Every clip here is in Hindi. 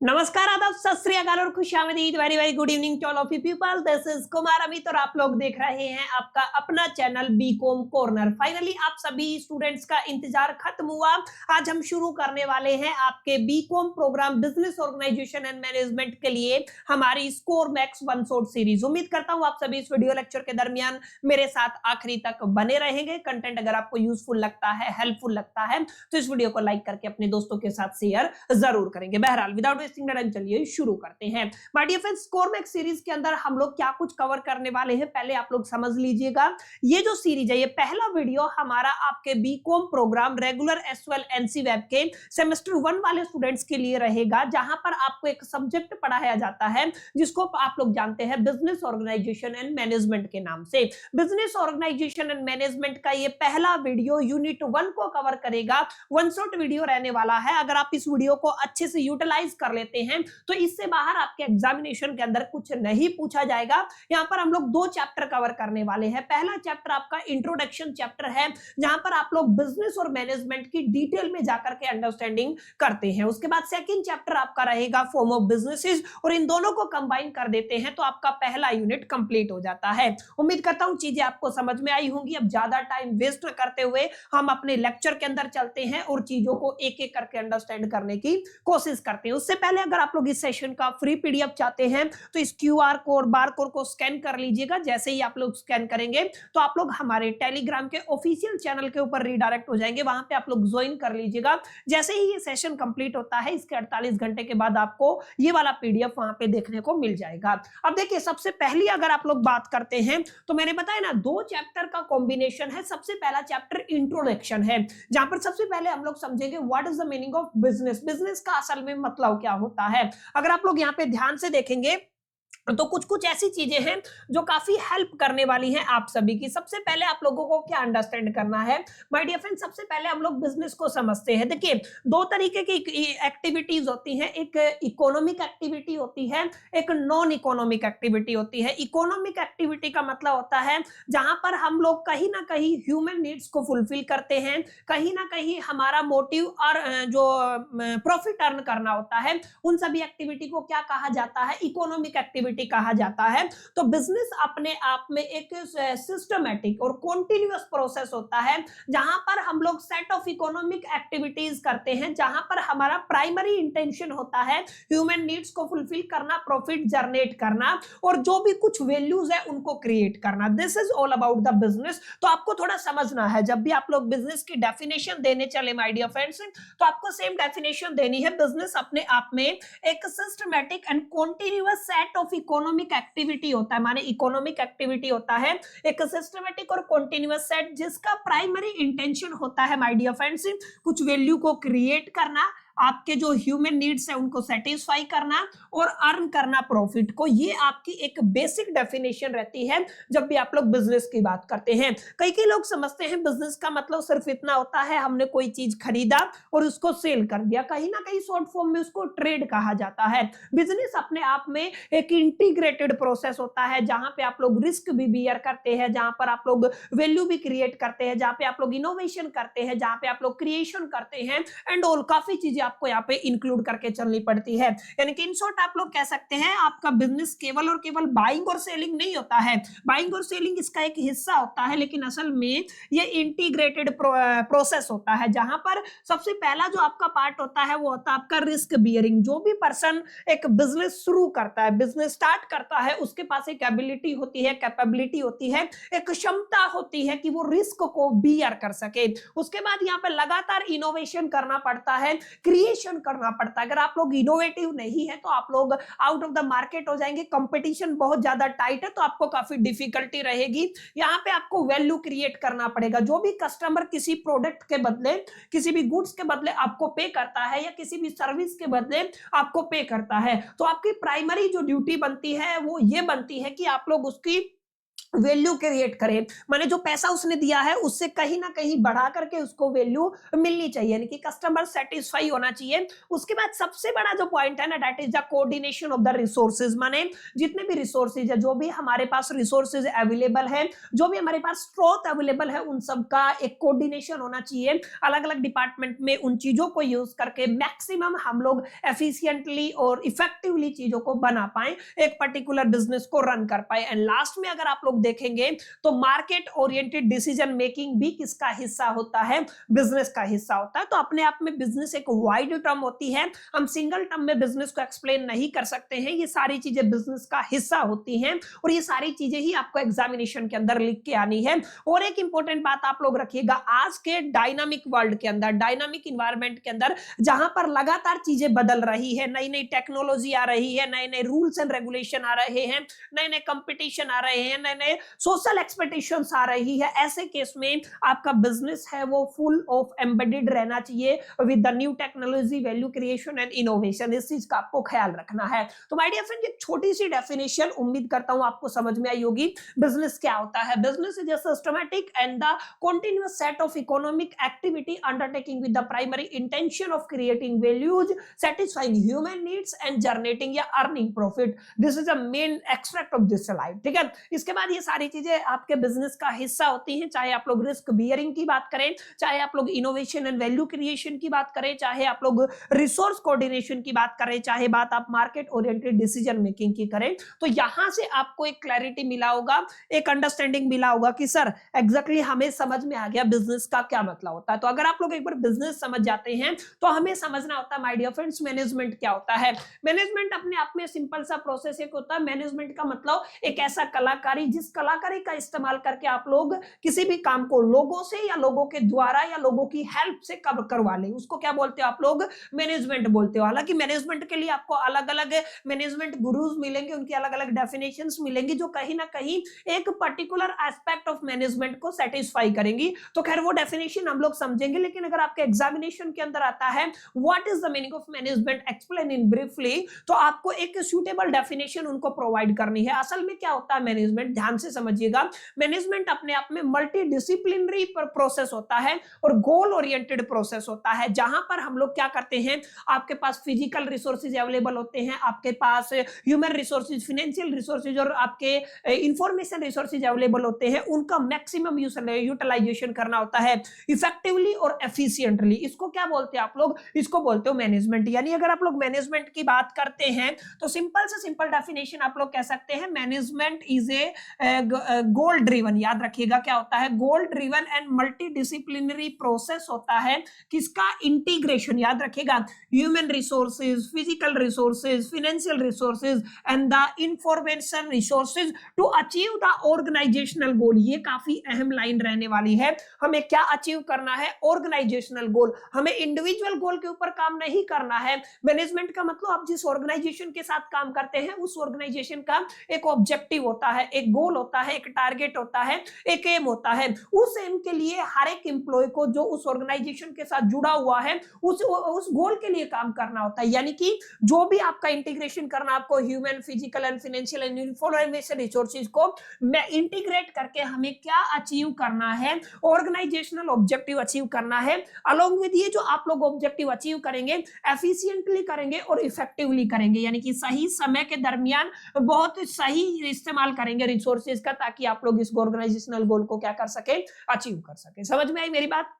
नमस्कार, आदाब, सत श्री अकाल और खुशामदीद। Very very good evening to all of you people. This is Kumar Amit और आप लोग देख रहे हैं आपका अपना चैनल बीकॉम कॉर्नर। फाइनली आप सभी स्टूडेंट्स का इंतजार खत्म हुआ। आज हम शुरू करने वाले हैं आपके BCom programme business organisation and management के लिए हमारी score max one shot series. उम्मीद करता हूं आप सभी इस वीडियो लेक्चर के दरमियान मेरे साथ आखिरी तक बने रहेंगे। कंटेंट अगर आपको यूजफुल लगता है, हेल्पफुल लगता है तो इस वीडियो को लाइक करके अपने दोस्तों के साथ शेयर जरूर करेंगे। बहरहाल विदाउट चलिए शुरू करते हैं। My dear friends, score max series के अंदर हम लोग क्या कुछ कवर करने वाले हैं पहले आप लोग समझ लीजिएगा। ये जो सीरीज है, ये पहला वीडियो हमारा आपके BCom program regular as well NC web के सेमेस्टर 1 वाले स्टूडेंट्स के लिए रहेगा, जहां पर आपको एक सब्जेक्ट पढ़ाया जाता है जिसको आप लोग जानते हैं बिजनेस ऑर्गेनाइजेशन एंड मैनेजमेंट के नाम से। बिजनेस ऑर्गेनाइजेशन एंड मैनेजमेंट का ये पहला वीडियो यूनिट 1 को कवर करेगा। वन शॉट वीडियो रहने वाला है। अगर आप इस वीडियो को अच्छे से यूटिलाइज कर लेते हैं तो इससे बाहर आपके एग्जामिनेशन के अंदर कुछ नहीं पूछा जाएगा। यहां पर हम लोग 2 चैप्टर कवर करने वाले हैं। पहला चैप्टर आपका इंट्रोडक्शन चैप्टर है, जहां पर आप लोग बिजनेस और मैनेजमेंट की डिटेल में जाकर के अंडरस्टैंडिंग करते हैं। उसके बाद सेकंड चैप्टर आपका रहेगा फॉर्म ऑफ बिजनेसेस, और इन दोनों को कंबाइन कर देते हैं तो आपका पहला यूनिट कंप्लीट हो जाता है। उम्मीद करता हूं चीजें आपको समझ में आई होंगी। अब ज्यादा टाइम वेस्ट न करते हुए हम अपने लेक्चर के अंदर चलते हैं और चीजों को एक एक करके अंडरस्टैंड करने की कोशिश करते हैं। उससे पहले अगर आप लोग इस सेशन का फ्री पीडीएफ चाहते हैं तो इस क्यूआर कोड बार कोड को स्कैन कर लीजिएगा। जैसे ही आप लोग स्कैन करेंगे तो आप लोग हमारे टेलीग्राम के ऑफिशियल चैनल के ऊपर रीडायरेक्ट हो जाएंगे। वहां पे आप लोग ज्वाइन कर लीजिएगा। जैसे ही ये सेशन कंप्लीट होता है, इसके 48 घंटे के बाद आपको ये वाला पीडीएफ वहां पे देखने को मिल जाएगा। अब देखिए, सबसे पहली अगर आप लोग बात करते हैं तो मैंने बताया ना 2 चैप्टर का कॉम्बिनेशन है। सबसे पहला चैप्टर इंट्रोडक्शन है, जहां पर सबसे पहले हम लोग समझेंगे what is the meaning of business. Business का असल में मतलब क्या होता है। अगर आप लोग यहाँ पे ध्यान से देखेंगे तो कुछ कुछ ऐसी चीजें हैं जो काफी हेल्प करने वाली हैं आप सभी की। सबसे पहले आप लोगों को क्या अंडरस्टैंड करना है माय डियर फ्रेंड, सबसे पहले हम लोग बिजनेस को समझते हैं। देखिए, 2 तरीके की एक्टिविटीज होती हैं। एक इकोनॉमिक एक्टिविटी होती है, एक नॉन इकोनॉमिक एक्टिविटी होती है। इकोनॉमिक एक्टिविटी का मतलब होता है जहां पर हम लोग कहीं ना कहीं ह्यूमन नीड्स को फुलफिल करते हैं, कहीं ना कहीं हमारा मोटिव और जो प्रॉफिट अर्न करना होता है, उन सभी एक्टिविटी को क्या कहा जाता है, इकोनॉमिक एक्टिविटी कहा जाता है। तो बिजनेस अपने आप में एक सिस्टमैटिक और कॉन्टिन्यूअस प्रोसेस होता है, जहां पर हम लोग सेट ऑफ इकोनॉमिक एक्टिविटीज करते हैं, जहां पर हमारा प्राइमरी इंटेंशन होता है ह्यूमन नीड्स को फुलफिल करना, प्रॉफिट जनरेट करना और जो भी कुछ वैल्यूज है उनको क्रिएट करना। This is all about the business. तो आपको थोड़ा समझना है, जब भी आप लोग बिजनेस की डेफिनेशन देने चले माय डियर फ्रेंड्स, तो आपको सेम डेफिनेशन देनी है। बिजनेस अपने आप में एक systematic and continuous set of economic activity होता है। माने इकोनॉमिक एक्टिविटी होता है एक सिस्टमैटिक और कॉन्टिन्यूअस सेट, जिसका प्राइमरी इंटेंशन होता है माय डियर फ्रेंड्स कुछ वैल्यू को क्रिएट करना, आपके जो ह्यूमन नीड्स है उनको सेटिस्फाई करना और अर्न करना प्रॉफिट को। ये आपकी एक बेसिक डेफिनेशन रहती है जब भी आप लोग बिजनेस की बात करते हैं। कई लोग समझते हैं बिजनेस का मतलब सिर्फ इतना होता है हमने कोई चीज खरीदा और उसको सेल कर दिया। कहीं ना कहीं शॉर्ट फॉर्म में उसको ट्रेड कहा जाता है। बिजनेस अपने आप में एक इंटीग्रेटेड प्रोसेस होता है, जहां पे आप लोग रिस्क भी बियर करते हैं, जहां पर आप लोग वैल्यू भी क्रिएट करते हैं, जहां पे आप लोग इनोवेशन करते हैं, जहां पे आप लोग क्रिएशन करते हैं एंड ऑल काफी चीजें आपको यहाँ पे इंक्लूड करके चलनी पड़ती है। यानी कि इन शॉर्ट आप लोग कह सकते हैं आपका बिजनेस केवल और केवल बाइंग और सेलिंग नहीं होता है। बाइंग और सेलिंग इसका एक हिस्सा होता है, लेकिन असल में ये इंटीग्रेटेड प्रोसेस होता है, जहां पर सबसे पहला जो आपका पार्ट होता है वो होता है आपका रिस्क बियरिंग। जो भी पर्सन एक बिजनेस शुरू करता है, बिजनेस स्टार्ट करता है, उसके पास एक एबिलिटी होती है, कैपेबिलिटी होती है, एक क्षमता होती है कि वो रिस्क को बियर कर सके। उसके बाद यहाँ पे लगातार इनोवेशन करना पड़ता है, क्रिएशन करना पड़ता है। अगर आप लोग इनोवेटिव नहीं है तो आप लोग आउट ऑफ द मार्केट हो जाएंगे। कंपटीशन बहुत ज्यादा टाइट है तो आपको काफी डिफिकल्टी रहेगी। यहाँ पे आपको वैल्यू क्रिएट करना पड़ेगा। जो भी कस्टमर किसी प्रोडक्ट के बदले, किसी भी गुड्स के बदले आपको पे करता है या किसी भी सर्विस के बदले आपको पे करता है, तो आपकी प्राइमरी जो ड्यूटी बनती है वो ये बनती है कि आप लोग उसकी वैल्यू क्रिएट करे, माने जो पैसा उसने दिया है उससे कहीं ना कहीं बढ़ा करके उसको वैल्यू मिलनी चाहिए, यानी कि कस्टमर सेटिस्फाई होना चाहिए। उसके बाद सबसे बड़ा जो पॉइंट है ना, that is the coordination of the resources, माने जितने भी रिसोर्सेज है, जो भी हमारे पास रिसोर्सेज अवेलेबल है, जो भी हमारे पास स्रोत अवेलेबल है, उन सब का एक कोऑर्डिनेशन होना चाहिए। अलग अलग डिपार्टमेंट में उन चीजों को यूज करके मैक्सिमम हम लोग एफिशिएंटली और इफेक्टिवली चीजों को बना पाए, एक पर्टिकुलर बिजनेस को रन कर पाए। एंड लास्ट में अगर आप लोग देखेंगे तो मार्केट ओरिएंटेड डिसीजन मेकिंग भी किसका हिस्सा होता है, बिजनेस का हिस्सा होता है। तो अपने आप में बिजनेस एक वाइड टर्म होती है, हम सिंगल टर्म में बिजनेस को एक्सप्लेन नहीं कर सकते हैं, ये सारी चीजें बिजनेस का हिस्सा होती हैं और ये सारी चीजें ही आपको एग्जामिनेशन के अंदर लिख के आनी है। और एक इंपॉर्टेंट बात आप लोग रखिएगा, आज के डायनामिक वर्ल्ड के अंदर, डायनामिक इन्वायरमेंट के अंदर, जहां पर लगातार चीजें बदल रही है, नई नई टेक्नोलॉजी आ रही है, नए नए रूल्स एंड रेगुलेशन आ रहे हैं, नए नए कंपटीशन आ रहे हैं, नए नए सोशल एक्सपेक्टेशंस आ रही है, ऐसे केस में आपका बिजनेस है वो फुल ऑफ एम्बेडेड रहना चाहिए with the new technology, value creation and innovation. इस चीज का आपको ख्याल रखना है। तो माय डियर फ्रेंड, ये छोटी सी डेफिनेशन उम्मीद करता हूं आपको समझ में आई होगी। बिजनेस क्या होता है? Business is a systematic and the continuous set of economic activity undertaking with the primary intention of creating values, satisfying human needs and generating या earning profit. This is the main extract of this slide. ठीक है, इसके बाद ये सारी चीजें आपके बिजनेस का हिस्सा होती हैं, चाहे आप लोग रिस्क बियरिंग की बात करें, चाहे आप लोग इनोवेशन एंड वैल्यू क्रिएशन की बात करें, चाहे आप लोग रिसोर्स कोऑर्डिनेशन की बात करें, चाहे बात आप मार्केट ओरिएंटेड डिसीजन मेकिंग की करें। तो यहां से आपको एक क्लैरिटी मिला होगा, एक अंडरस्टैंडिंग मिला होगा कि सर एग्जैक्टली हमें समझ में आ गया बिजनेस का क्या मतलब होता है। तो अगर आप लोग एक बार बिजनेस समझ जाते हैं तो हमें समझना होता है माय डियर फ्रेंड्स, मैनेजमेंट क्या होता है। मैनेजमेंट अपने आप में सिंपल सा प्रोसेस एक होता है। मैनेजमेंट का मतलब एक ऐसा कलाकारी, जिस कलाकारी का इस्तेमाल करके आप लोग किसी भी काम को लोगों से या लोगों के द्वारा या लोगों की हेल्प से कब करवा लें, उसको क्या बोलते हो आप लोग? मैनेजमेंट बोलते हो। हालांकि मैनेजमेंट के लिए आपको अलग अलग मैनेजमेंट गुरुज मिलेंगे, उनकी अलग अलग डेफिनेशंस मिलेंगी, जो कहीं ना कहीं एक पर्टिकुलर एस्पेक्ट ऑफ मैनेजमेंट को सेटिस्फाई करेंगी। तो खैर वो डेफिनेशन हम लोग समझेंगे, लेकिन अगर आपके एग्जामिनेशन के अंदर आता है what is the meaning of management, explain in briefly, तो आपको एक सूटेबल डेफिनेशन उनको प्रोवाइड करनी है। असल में क्या होता है मैनेजमेंट, ध्यान से समझिएगा। मैनेजमेंट अपने आप में मल्टी डिसिप्लिनरी प्रोसेस होता है और गोल ओरिएंटेड प्रोसेस होता है, जहां पर हम लोग क्या करते हैं, आपके पास फिजिकल रिसोर्सेज अवेलेबल होते हैं, आपके पास ह्यूमन रिसोर्सेज, फाइनेंशियल रिसोर्सेज और आपके इंफॉर्मेशन रिसोर्सेज अवेलेबल होते हैं, उनका मैक्सिमम यूटिलाइजेशन करना होता है इफेक्टिवली और एफिशिएंटली। इसको क्या बोलते हैं आप लोग? इसको बोलते हो मैनेजमेंट। यानी अगर आप लोग मैनेजमेंट की बात करते हैं तो सिंपल से सिंपल डेफिनेशन आप लोग कह सकते हैं, management is a goal driven. याद रखिएगा क्या होता है? Goal driven and multi disciplinary process होता है। किसका? इंटीग्रेशन। याद रखिएगा, human resources, physical resources, financial resources and the information resources to achieve the organisational goal. ये काफी अहम लाइन रहने वाली है। हमें क्या अचीव करना है? ऑर्गेनाइजेशनल गोल। हमें इंडिविजुअल गोल के ऊपर काम नहीं करना है। मैनेजमेंट का मतलब आप जिस ऑर्गेनाइजेशन के साथ काम करते हैं उस ऑर्गेनाइजेशन का एक ऑब्जेक्टिव होता है, एक गोल होता है, एक टारगेट होता है, एक एम होता है। उस एम के लिए हर एक एम्प्लॉय को जो उस ऑर्गेनाइजेशन के साथ जुड़ा हुआ है उस गोल के लिए काम करना होता है। यानी कि जो भी आपका इंटीग्रेशन करना, आपको human, physical and financial and information resources को इंटीग्रेट करके हमें क्या अचीव करना है? ऑर्गेनाइजेशनल ऑब्जेक्टिव अचीव करना है। अलोंग विद ये जो आप लोग ऑब्जेक्टिव अचीव करेंगे, एफिशिएंटली करेंगे और इफेक्टिवली करेंगे, यानी कि सही समय के दरमियान बहुत सही इस्तेमाल करेंगे रिसोर्सेज का, ताकि आप लोग इस ऑर्गेनाइजेशनल गोल को क्या कर सके? अचीव कर सके। समझ में आई मेरी बात?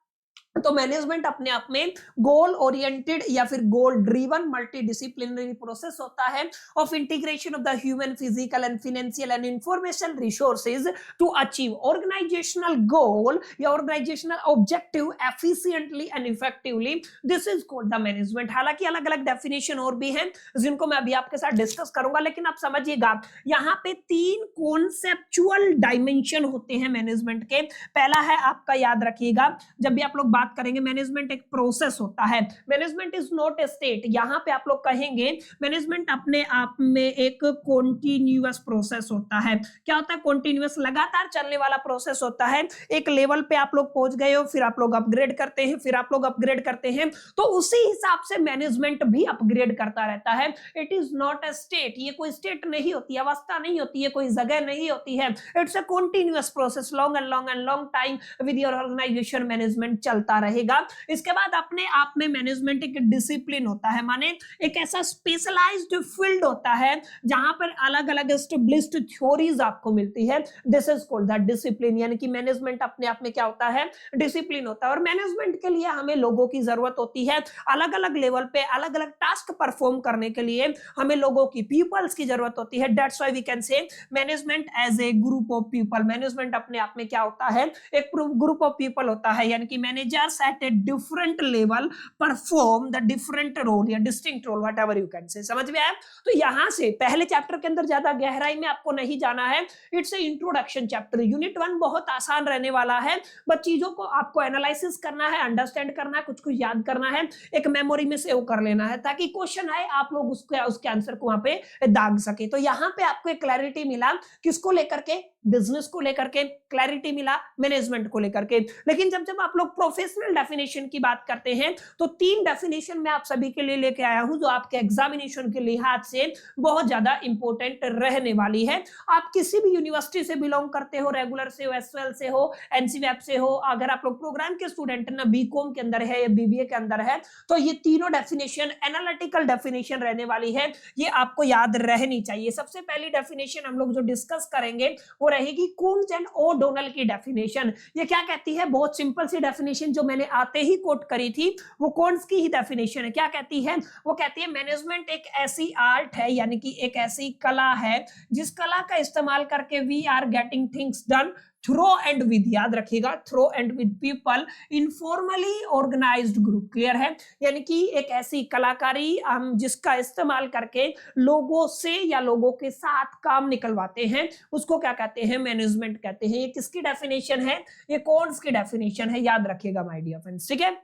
तो मैनेजमेंट अपने आप में गोल ओरिएंटेड या फिर goal driven multi disciplinary process होता है of integration of the human, physical and financial and information resources to achieve organisational goal या organisational objective efficiently and effectively. This is called the management. हालांकि अलग अलग डेफिनेशन और भी हैं जिनको मैं अभी आपके साथ डिस्कस करूंगा, लेकिन आप समझिएगा यहाँ पे 3 कॉन्सेप्चुअल डायमेंशन होते हैं मैनेजमेंट के। पहला है आपका, याद रखिएगा, जब भी आप लोग बात करेंगे, मैनेजमेंट एक प्रोसेस होता है, management is not a state. यहाँ पे आप लोग कहेंगे मैनेजमेंट अपने आप में एक कॉन्टिन्यूअस प्रोसेस होता है। क्या होता है? कॉन्टिन्यूअस, लगातार चलने वाला प्रोसेस होता है। एक लेवल पे आप लोग पहुंच गए हो, फिर आप लोग अपग्रेड करते हैं, फिर आप लोग अपग्रेड करते हैं, तो उसी हिसाब से मैनेजमेंट भी अपग्रेड करता रहता है। It is not a state, ये कोई स्टेट नहीं होती, अवस्था नहीं होती है, कोई जगह नहीं होती है। It's a continuous process, long and long time with your organisation management चलता रहेगा। इसके बाद अपने आप में मैनेजमेंट एक डिसिप्लिन होता है, माने एक ऐसा स्पेशलाइज्ड फील्ड होता है जहां पर अलग अलग एस्टेब्लिश्ड थ्योरीज आपको मिलती है। This is called the discipline, यानी कि मैनेजमेंट अपने आप में क्या होता है? डिसिप्लिन होता है। और मैनेजमेंट के लिए हमें लोगों की जरूरत होती है, अलग अलग लेवल पे अलग अलग टास्क परफॉर्म करने के लिए हमें लोगों की, पीपल्स की जरूरत होती है। That's why we can say management as a group of people. Management अपने आप में क्या होता है? एक ग्रुप ऑफ पीपल होता है, यानी कि managers at a different level perform the different role या distinct role, whatever you can say. समझ में आया? तो यहां से पहले चैप्टर के अंदर ज्यादा गहराई में आपको नहीं जाना है, it's A introduction chapter. Unit 1 बहुत आसान रहने वाला है, बस चीजों को आपको एनालिसिस करना है, अंडरस्टैंड करना है, कुछ कुछ याद करना है, एक मेमोरी में सेव कर लेना है, ताकि क्वेश्चन आए आप लोग उसके आंसर को वहां पे दाग सके। तो यहाँ पे आपको एक क्लैरिटी मिला, किसको लेकर के? बिजनेस को लेकर के क्लैरिटी मिला, मैनेजमेंट को लेकर के। लेकिन जब आप लोग प्रोफेशनल डेफिनेशन की बात करते हैं तो 3 डेफिनेशन मैं आप सभी के लिए लेके आया हूं, जो आपके एग्जामिनेशन के लिहाज से बहुत ज्यादा इंपॉर्टेंट रहने वाली है। आप किसी भी यूनिवर्सिटी से बिलोंग करते हो, रेगुलर से हो, एसएल से हो, एनसीवेब से हो, अगर आप लोग प्रोग्राम के स्टूडेंट ना बीकॉम के अंदर है या बीबीए के अंदर है, तो ये तीनों डेफिनेशन एनालिटिकल डेफिनेशन रहने वाली है, ये आपको याद रहनी चाहिए। सबसे पहली डेफिनेशन हम लोग जो डिस्कस करेंगे वो रहेगी कून्स एंड ओडोनल की डेफिनेशन। ये क्या कहती है? बहुत सिंपल सी डेफिनेशन जो मैंने आते ही कोट करी थी, वो कून्स की ही डेफिनेशन है। क्या कहती है? वो कहती है मैनेजमेंट एक ऐसी आर्ट है, यानी कि एक ऐसी कला है जिस कला का इस्तेमाल करके we are getting things done through and with, याद रखिएगा, through and with people in formally organised group. Clear है? यानी कि एक ऐसी कलाकारी हम जिसका इस्तेमाल करके लोगों से या लोगों के साथ काम निकलवाते हैं, उसको क्या कहते हैं? मैनेजमेंट कहते हैं। ये किसकी डेफिनेशन है? ये कौन्स की डेफिनेशन है, याद रखिएगा माय डियर फ्रेंड्स। ठीक है,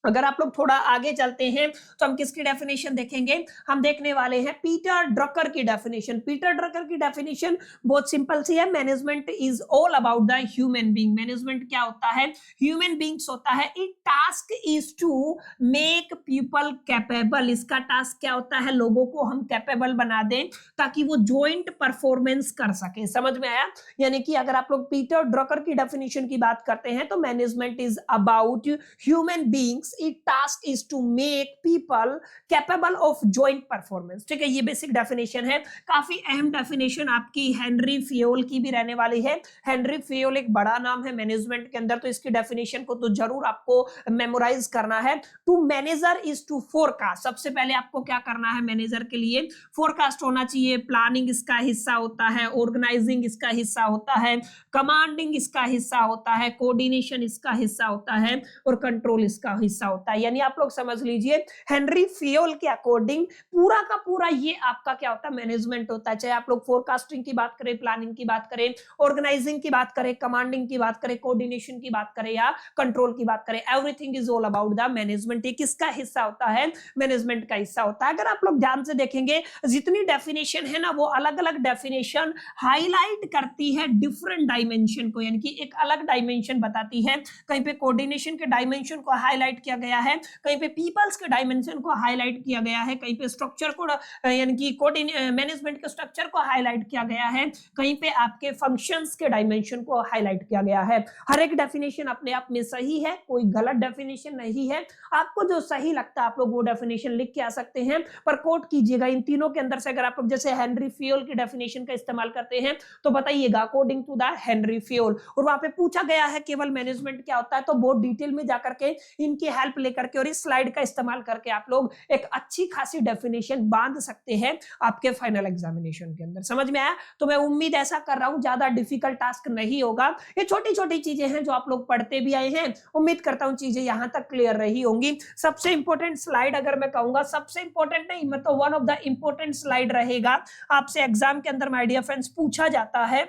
अगर आप लोग थोड़ा आगे चलते हैं तो हम किसकी डेफिनेशन देखेंगे? हम देखने वाले हैं पीटर ड्रकर की डेफिनेशन। पीटर ड्रकर की डेफिनेशन बहुत सिंपल सी है, management is all about the human being. Management क्या होता है? ह्यूमन बीइंग्स होता है। It task is to make people capable. इसका टास्क क्या होता है? लोगों को हम कैपेबल बना दें ताकि वो जॉइंट परफॉर्मेंस कर सके। समझ में आया? यानी कि अगर आप लोग पीटर ड्रकर की डेफिनेशन की बात करते हैं तो management is about human beings, its task is to make people capable of joint performance। ठीक है, ये बेसिक डेफिनेशन है। काफी अहम डेफिनेशन आपकी हेनरी फियोल की भी रहने वाली है। हेनरी फियोल एक बड़ा नाम है मैनेजमेंट के अंदर, तो इसकी डेफिनेशन को तो जरूर आपको मेमोराइज करना है। To manager is to forecast. सबसे पहले आपको क्या करना है? मैनेजर के लिए फोरकास्ट होना चाहिए, प्लानिंग इसका हिस्सा होता है, ऑर्गेनाइजिंग इसका हिस्सा होता है, कमांडिंग इसका हिस्सा होता है, कोऑर्डिनेशन इसका हिस्सा होता है, और कंट्रोल इसका हिस्सा होता है। यानी आप लोग समझ लीजिए हेनरी फियोल के अकॉर्डिंग पूरा का पूरा ये आपका क्या होता है? मैनेजमेंट होता है। चाहे आप लोग फोरकास्टिंग की बात करें, प्लानिंग की बात करें, ऑर्गेनाइजिंग की बात करें, कमांडिंग की बात करें, कोऑर्डिनेशन की बात करें या कंट्रोल की बात करें, everything is all about the management. ये किसका हिस्सा होता है? मैनेजमेंट का हिस्सा होता है। अगर आप लोग ध्यान से देखेंगे जितनी डेफिनेशन है ना, वो अलग अलग डेफिनेशन हाईलाइट करती है डिफरेंट डायमेंशन को, यानी कि एक अलग डायमेंशन बताती है। कहीं पे कोऑर्डिनेशन के डायमेंशन को हाईलाइट किया गया है, कहीं पे पीपल्स के डायमेंशन को हाईलाइट किया गया है, कहीं पे स्ट्रक्चर को यानी कि मैनेजमेंट के स्ट्रक्चर को हाईलाइट किया गया है, कहीं पे आपके फंक्शंस के डायमेंशन को हाईलाइट किया गया है। हर एक डेफिनेशन अपने आप में सही है, कोई गलत डेफिनेशन नहीं है। आपको जो सही लगता है आप लोग वो डेफिनेशन लिख के आ सकते हैं, पर कोट कीजिएगा इन तीनों के अंदर से। अगर आप लोग जैसे हेनरी फियोल की डेफिनेशन का इस्तेमाल करते हैं तो बताइएगा अकॉर्डिंग टू द हेनरी फियोल, और वहां पे पूछा गया है केवल मैनेजमेंट क्या होता है, तो बहुत डिटेल में जाकर के इनकी हेल्प लेकर के और इस स्लाइड का इस्तेमाल करके आप लोग एक अच्छी खासी डेफिनेशन बांध सकते हैं आपके फाइनल एग्जामिनेशन के अंदर। समझ में आया? तो मैं उम्मीद ऐसा कर रहा हूं ज्यादा डिफिकल्ट टास्क नहीं होगा। ये छोटी छोटी चीजें हैं जो आप लोग पढ़ते भी आए हैं, उम्मीद करता हूं चीजें यहां तक क्लियर रही होंगी। सबसे इंपॉर्टेंट स्लाइड अगर मैं कहूंगा, सबसे इंपॉर्टेंट नहीं मतलब one of the important slide रहेगा, आपसे एग्जाम के अंदर माय डियर फ्रेंड्स पूछा जाता है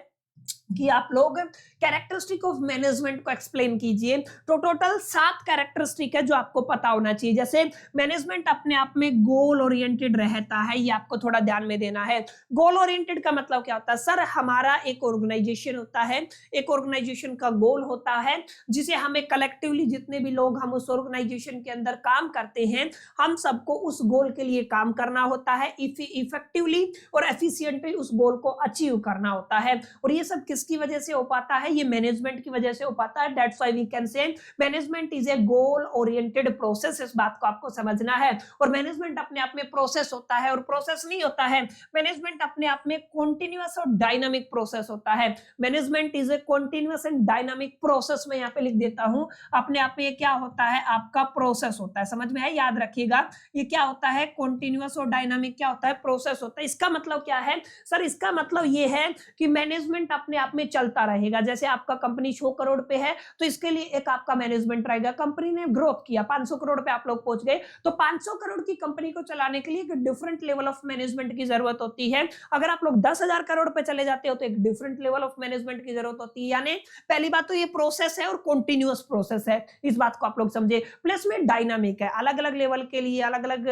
कि आप लोग कैरेक्टरिस्टिक ऑफ मैनेजमेंट को एक्सप्लेन कीजिए। तो टोटल 7 कैरेक्टरिस्टिक है जो आपको पता होना चाहिए। जैसे मैनेजमेंट अपने आप में गोल ओरिएंटेड रहता है, ये आपको थोड़ा ध्यान में देना है। गोल ओरिएंटेड का मतलब क्या होता है? सर हमारा एक ऑर्गेनाइजेशन होता है, एक ऑर्गेनाइजेशन का गोल होता है जिसे हमें कलेक्टिवली जितने भी लोग हम उस ऑर्गेनाइजेशन के अंदर काम करते हैं, हम सबको उस गोल के लिए काम करना होता है, इफेक्टिवली और एफिशिएंटली उस गोल को अचीव करना होता है। और ये सब किसकी वजह से हो पाता है? ये मैनेजमेंट की वजह से हो पाता है। That's why we can say management is a goal oriented process. इस बात को आपको समझना है। और मैनेजमेंट अपने आप में प्रोसेस होता है, और प्रोसेस नहीं होता है, मैनेजमेंट अपने आप में कॉन्टिन्यूअस और डायनामिक प्रोसेस होता है। Management is A continuous and dynamic process. मैं यहाँ पे लिख देता हूं, अपने आप में ये क्या होता है? आपका प्रोसेस होता है। समझ में है? याद रखिएगा, ये क्या होता है? कॉन्टिन्यूअस और डायनामिक क्या होता है? प्रोसेस होता है। इसका मतलब क्या है सर? इसका मतलब ये है कि मैनेजमेंट अपने आप में चलता रहेगा। जैसे आपका कंपनी 100 करोड़ पे है, तो इसके लिए एक आपका मैनेजमेंट रहेगा। कंपनी ने ग्रोथ किया, 500 करोड़ पे आप लोग पहुंच गए, तो 500 करोड़ की कंपनी को चलाने के लिए एक डिफरेंट लेवल ऑफ मैनेजमेंट की जरूरत होती है। अगर आप लोग 10,000 करोड़ पे चले जाते हो तो एक डिफरेंट लेवल ऑफ मैनेजमेंट की जरूरत होती है। यानी पहली बात तो ये प्रोसेस है और कॉन्टिन्यूअस प्रोसेस है, इस बात को आप लोग समझे। प्लस में डायनामिक है, अलग अलग लेवल के लिए, अलग अलग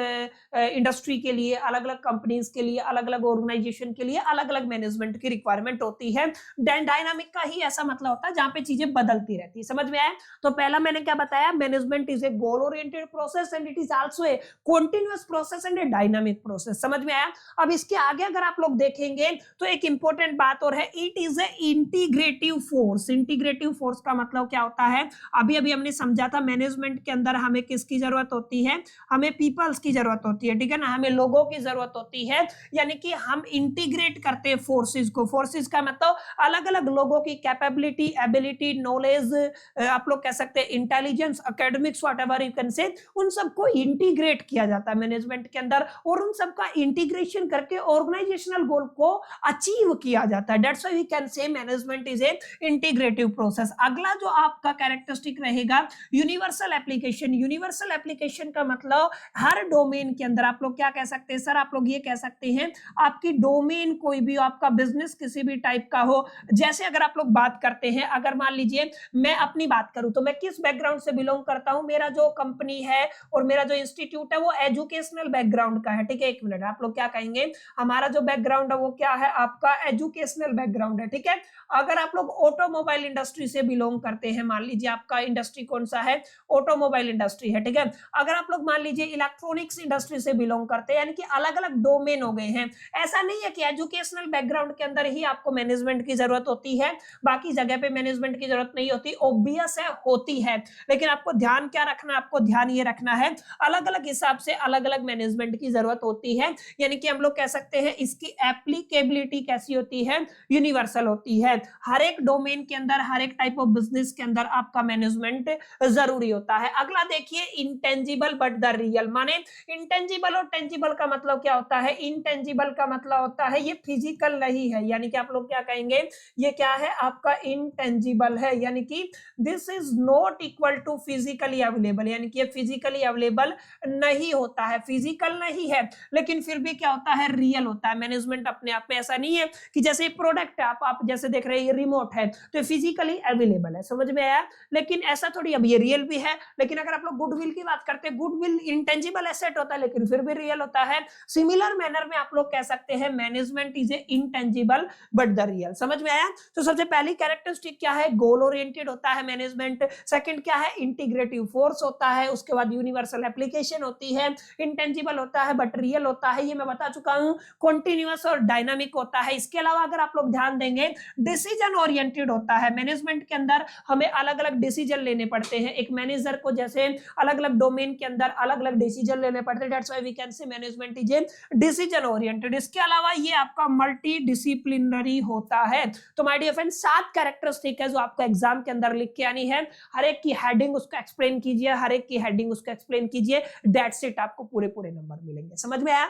इंडस्ट्री के लिए, अलग अलग कंपनीज के लिए, अलग अलग ऑर्गेनाइजेशन के लिए अलग अलग मैनेजमेंट की रिक्वायरमेंट होती है। डायनामिक का ही ऐसा मतलब होता है जहां पे चीजें बदलती रहती है। समझ में आया? तो पहला मैंने क्या बताया? Management is a goal oriented process and it is also a continuous process and a dynamic process. समझ में आया? अब इसके आगे अगर आप लोग देखेंगे तो एक इंपॉर्टेंट बात और है, it is a integrative force. Integrative force का मतलब क्या होता है? अभी अभी हमने समझा था, मैनेजमेंट के अंदर हमें किसकी जरूरत होती है? हमें पीपल्स की जरूरत होती है, ठीक है ना? हमें लोगों की जरूरत होती है, यानी कि हम इंटीग्रेट करते हैं फोर्सेस को। फोर्सेस का मतलब अलग अलग लोगों की कैपेबिलिटी, एबिलिटी, नॉलेज, आप लोग कह सकते हैं intelligence, academics, whatever you can से, उन सबको इंटीग्रेट किया जाता है मैनेजमेंट के अंदर, और उन सबका इंटीग्रेशन करके ऑर्गेनाइजेशनल गोल को अचीव किया जाता है। That's why we can say management is a integrative process. अगला जो आपका कैरेक्टरिस्टिक रहेगा, यूनिवर्सल एप्लीकेशन। यूनिवर्सल एप्लीकेशन का मतलब हर डोमेन के अंदर आप लोग क्या कह सकते हैं सर? आप लोग ये कह सकते हैं आपकी डोमेन कोई भी हो, आपका बिजनेस किसी भी टाइप का हो। जैसे अगर आप लोग बात करते हैं, अगर मान लीजिए मैं अपनी बात करूं तो मैं किस बैकग्राउंड से बिलोंग करता हूं? मेरा जो कंपनी है और मेरा जो इंस्टीट्यूट है वो एजुकेशनल बैकग्राउंड का है, ठीक है? एक मिनट, आप लोग क्या कहेंगे? हमारा जो बैकग्राउंड है वो क्या है? आपका एजुकेशनल बैकग्राउंड है, ठीक है? अगर आप लोग ऑटोमोबाइल इंडस्ट्री से बिलोंग करते हैं, मान लीजिए आपका इंडस्ट्री कौन सा है? ऑटोमोबाइल इंडस्ट्री है, ठीक है? अगर आप लोग मान लीजिए इलेक्ट्रॉनिक्स इंडस्ट्री से बिलोंग करते हैं, यानी कि अलग अलग डोमेन हो गए हैं। ऐसा नहीं है कि एजुकेशनल बैकग्राउंड के अंदर ही आपको मैनेजमेंट की जरूरत होती है, बाकी जगह पे मैनेजमेंट की जरूरत नहीं होती। ऑब्वियस है, होती है, लेकिन आपको ध्यान क्या रखना? आपको ध्यान ये रखना है अलग अलग हिसाब से अलग अलग मैनेजमेंट की जरूरत होती है। यानी कि हम लोग कह सकते हैं इसकी एप्लीकेबिलिटी कैसी होती है? यूनिवर्सल होती है। हर एक डोमेन के अंदर, हर एक टाइप ऑफ बिजनेस के अंदर आपका मैनेजमेंट जरूरी होता है। अगला देखिए, इंटेंजिबल बट द रियल। माने इंटेंजिबल और टेंजिबल का मतलब क्या होता है? इंटेंजिबल का मतलब होता है ये फिजिकल नहीं है, यानी कि आप लोग क्या कहेंगे? ये क्या है? आपका इंटेंजिबल है, यानी कि this is not equal to physically available, यानी कि ये फिजिकली अवेलेबल नहीं होता है, फिजिकल नहीं है, लेकिन फिर भी क्या होता है? रियल होता है। मैनेजमेंट अपने आप में ऐसा नहीं है कि जैसे प्रोडक्ट है, आप जैसे देख रहे हैं ये रिमोट है तो फिजिकली अवेलेबल है, समझ में आया? लेकिन ऐसा थोड़ी, अब ये रियल भी है, लेकिन अगर आप लोग गुडविल की बात करते हैं, गुडविल इंटेंजिबल एसेट होता है लेकिन फिर भी रियल होता है। सिमिलर मैनर में आप लोग कह सकते हैं management is A intangible but the real. समझ में आया? तो सबसे पहली कैरेक्टरिस्टिक क्या है? गोल ओरिएंटेड होता है मैनेजमेंट। सेकंड क्या है? इंटीग्रेटिव फोर्स होता है। उसके बाद यूनिवर्सल एप्लीकेशन होती है, इंटेंजिबल होता है बट रियल होता है, ये मैं बता चुका हूं। कॉन्टिन्यूअस और डायनामिक होता है। इसके अलावा अगर आप लोग ध्यान देंगे, डिसीजन ओरिएंटेड होता है। मैनेजमेंट के अंदर हमें अलग अलग डिसीजन लेने पड़ते हैं। एक मैनेजर को जैसे अलग अलग डोमेन के अंदर अलग अलग डिसीजन लेने पड़ते हैं। That's why we can say management is a decision oriented. इसके अलावा ये आपका मल्टी डिसिप्लिनरी होता है। तो माय डियर फ्रेंड्स, 7 कैरेक्टरिस्टिक है जो आपको एग्जाम के अंदर लिख के आनी है। हर एक की हेडिंग उसको एक्सप्लेन कीजिए, हर एक की हेडिंग उसको एक्सप्लेन कीजिए। दैट्स इट, आपको पूरे पूरे नंबर मिलेंगे। समझ में आया?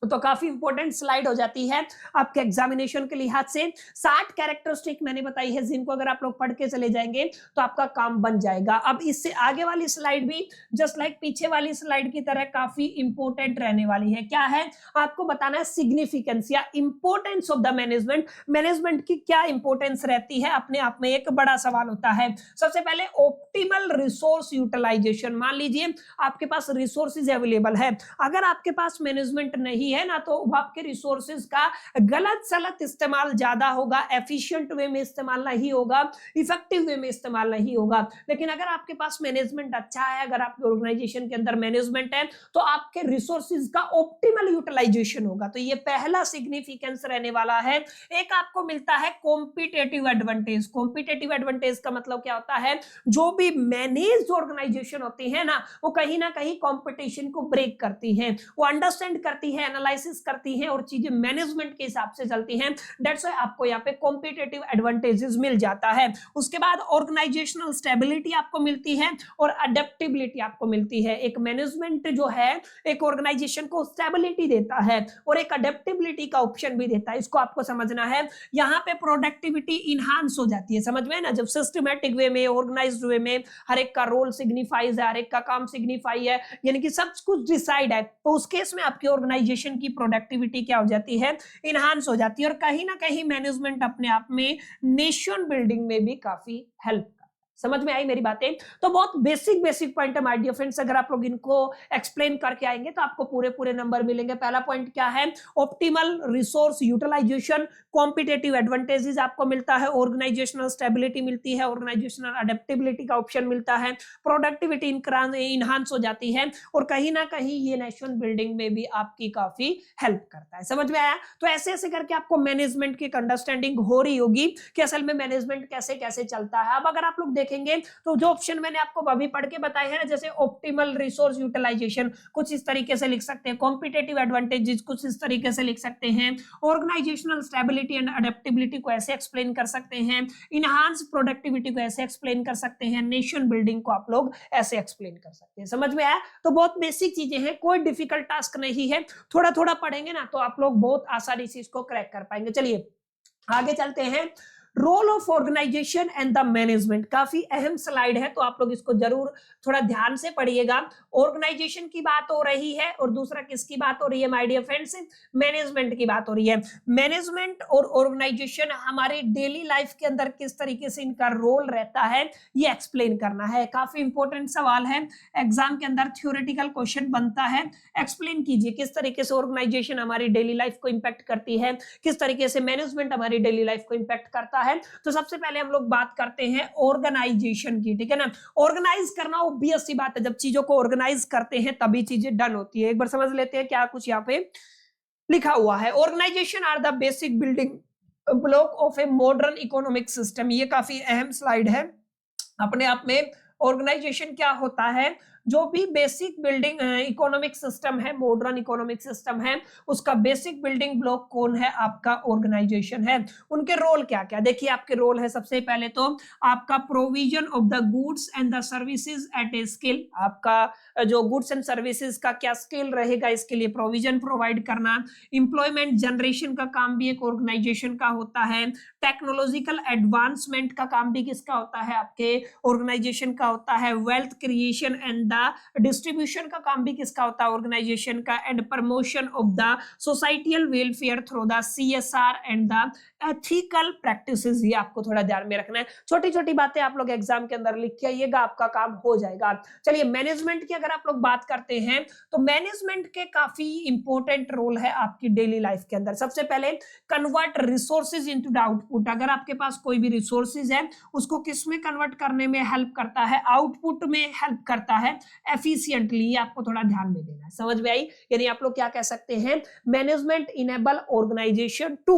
तो काफी इंपॉर्टेंट स्लाइड हो जाती है आपके एग्जामिनेशन के लिहाज से। 60 कैरेक्टरिस्टिक मैंने बताई है, जिनको अगर आप लोग पढ़ के चले जाएंगे तो आपका काम बन जाएगा। अब इससे आगे वाली स्लाइड भी जस्ट लाइक पीछे वाली स्लाइड की तरह काफी इंपॉर्टेंट रहने वाली है। क्या है, आपको बताना है सिग्निफिकेंस या importance of the management. Management की क्या इंपॉर्टेंस रहती है, अपने आप में एक बड़ा सवाल होता है। सबसे पहले ऑप्टिमल रिसोर्स यूटिलाइजेशन। मान लीजिए आपके पास रिसोर्सेज अवेलेबल है, अगर आपके पास मैनेजमेंट नहीं है ना तो आपके रिसोर्सेज का गलत सलत इस्तेमाल ज्यादा होगा, एफिशिएंट वे में इस्तेमाल नहीं होगा, इफेक्टिव वे में इस्तेमाल नहीं होगा। लेकिन अगर आपके पास मैनेजमेंट अच्छा है, अगर आपके ऑर्गेनाइजेशन के अंदर मैनेजमेंट है, तो आपके रिसोर्सेज का ऑप्टिमल यूटिलाइजेशन होगा। तो ये पहला सिग्निफिकेंस रहने वाला है। एक आपको मिलता है कॉम्पिटेटिव एडवांटेज। कॉम्पिटेटिव एडवांटेज का मतलब क्या होता है, जो भी मैनेज्ड ऑर्गेनाइजेशन होती है ना, वो कहीं ना कहीं कंपटीशन को ब्रेक करती हैं, वो अंडरस्टैंड करती है, एनालिसिस करती हैं और चीजें मैनेजमेंट के हिसाब से चलती हैं। दैट्स व्हाई आपको यहाँ पे कॉम्पिटेटिव एडवांटेजेस मिल जाता है। उसके बाद ऑर्गेनाइजेशनल स्टेबिलिटी आपको मिलती है और अडेप्टेबिलिटी आपको मिलती है। एक मैनेजमेंट जो है एक ऑर्गेनाइजेशन को स्टेबिलिटी देता है और एक अडेप्टेबिलिटी का ऑप्शन भी देता है, इसको आपको समझना है। यहाँ पे प्रोडक्टिविटी इनहांस हो जाती है, समझ में ना, जब सिस्टमैटिक वे में, ऑर्गेनाइज्ड वे में हर एक का रोल सिग्निफाइज है, हर एक का काम सिग्निफाई है, यानी कि सब कुछ डिसाइड है, तो उस केस में आपकी ऑर्गेनाइजेशन की प्रोडक्टिविटी क्या हो जाती है, इनहांस हो जाती है। और कहीं ना कहीं मैनेजमेंट अपने आप में नेशन बिल्डिंग में भी काफी हेल्प। समझ में आई मेरी बातें? तो बहुत बेसिक बेसिक पॉइंट है माय डियर फ्रेंड्स, अगर आप लोग इनको एक्सप्लेन करके आएंगे तो आपको पूरे पूरे नंबर मिलेंगे। पहला पॉइंट क्या है, optimal resource utilisation, competitive advantages आपको मिलता है, ऑर्गेनाइजेशनल स्टेबिलिटी मिलती है, ऑर्गेनाइजेशनल अडेप्टेबिलिटी का ऑप्शन मिलता है, प्रोडक्टिविटी इनहांस हो जाती है और कहीं ना कहीं ये नेशन बिल्डिंग में भी आपकी काफी हेल्प करता है। समझ में आया? तो ऐसे ऐसे करके आपको मैनेजमेंट की अंडरस्टैंडिंग हो रही होगी कि असल में मैनेजमेंट कैसे कैसे चलता है। अब अगर आप लोग देखेंगे तो जो ऑप्शन मैंने आपको अभी पढ़ के बताए हैं, जैसे ऑप्टिमल रिसोर्स यूटिलाइजेशन कुछ इस तरीके से लिख सकते हैं, कॉम्पिटेटिव एडवांटेजेस कुछ इस तरीके से लिख सकते हैं, ऑर्गेनाइजेशनल स्टेबिलिटी एंड अडेप्टेबिलिटी को ऐसे एक्सप्लेन कर सकते हैं, इनहांस प्रोडक्टिविटी को ऐसे एक्सप्लेन कर सकते हैं, नेशन बिल्डिंग को आप लोग ऐसे एक्सप्लेन कर सकते हैं। समझ में आया? तो बहुत बेसिक चीजें हैं, कोई डिफिकल्ट टास्क नहीं है, थोड़ा थोड़ा पढ़ेंगे ना तो आप लोग बहुत आसानी से इसको क्रैक कर पाएंगे। चलिए आगे चलते हैं। Role of organisation and the management, काफी अहम स्लाइड है तो आप लोग इसको जरूर थोड़ा ध्यान से पढ़िएगा। ऑर्गेनाइजेशन की बात हो रही है और दूसरा किसकी बात हो रही है माय डियर फ्रेंड्स, मैनेजमेंट की बात हो रही है। मैनेजमेंट और ऑर्गेनाइजेशन हमारे डेली लाइफ के अंदर किस तरीके से इनका रोल रहता है ये एक्सप्लेन करना है। काफी इंपॉर्टेंट सवाल है, एग्जाम के अंदर थ्योरेटिकल क्वेश्चन बनता है। एक्सप्लेन कीजिए किस तरीके से ऑर्गेनाइजेशन हमारी डेली लाइफ को इंपैक्ट करती है, किस तरीके से मैनेजमेंट हमारी डेली लाइफ को इंपैक्ट करता है। तो सबसे पहले हम लोग बात करते हैं ऑर्गेनाइजेशन की, ठीक है ना। ऑर्गेनाइज करना ऑब्वियस सी बात है, जब चीजों को ऑर्गेनाइज करते हैं तभी चीजें डन होती है। एक बार समझ लेते हैं क्या कुछ यहाँ पे लिखा हुआ है। Organisation are the basic building block of a modern economic system. ये काफी अहम स्लाइड है अपने आप में। ऑर्गेनाइजेशन क्या होता है, जो भी बेसिक बिल्डिंग इकोनॉमिक सिस्टम है, मॉडर्न इकोनॉमिक सिस्टम है, उसका बेसिक बिल्डिंग ब्लॉक कौन है, आपका ऑर्गेनाइजेशन है। उनके रोल क्या क्या, देखिए आपके रोल है सबसे पहले तो आपका provision of the goods and the services at a scale. आपका जो गुड्स एंड सर्विसेज का क्या स्केल रहेगा, इसके लिए प्रोविजन प्रोवाइड करना। एम्प्लॉयमेंट जनरेशन का काम भी एक ऑर्गेनाइजेशन का होता है। टेक्नोलॉजिकल एडवांसमेंट का काम भी किसका होता है, आपके ऑर्गेनाइजेशन का होता है। वेल्थ क्रिएशन एंड डिस्ट्रीब्यूशन का काम भी किसका होता है, ऑर्गेनाइजेशन का। And promotion of the societal welfare through the CSR and the ethical practices, ये आपको थोड़ा ध्यान में रखना है। छोटी छोटी बातें आप लोग एग्जाम के अंदर लिख के आइएगा, आपका काम हो जाएगा। चलिए मैनेजमेंट की अगर आप लोग बात करते हैं तो मैनेजमेंट के काफी इंपॉर्टेंट रोल है आपकी डेली लाइफ के अंदर। सबसे पहले convert resources into the output. अगर आपके पास कोई भी रिसोर्सेज है उसको किस में कन्वर्ट करने में हेल्प करता है, आउटपुट में हेल्प करता है एफिशिएंटली। आपको थोड़ा ध्यान में देना है, समझ में आई? यानी आप लोग क्या कह सकते हैं, management enable organisation to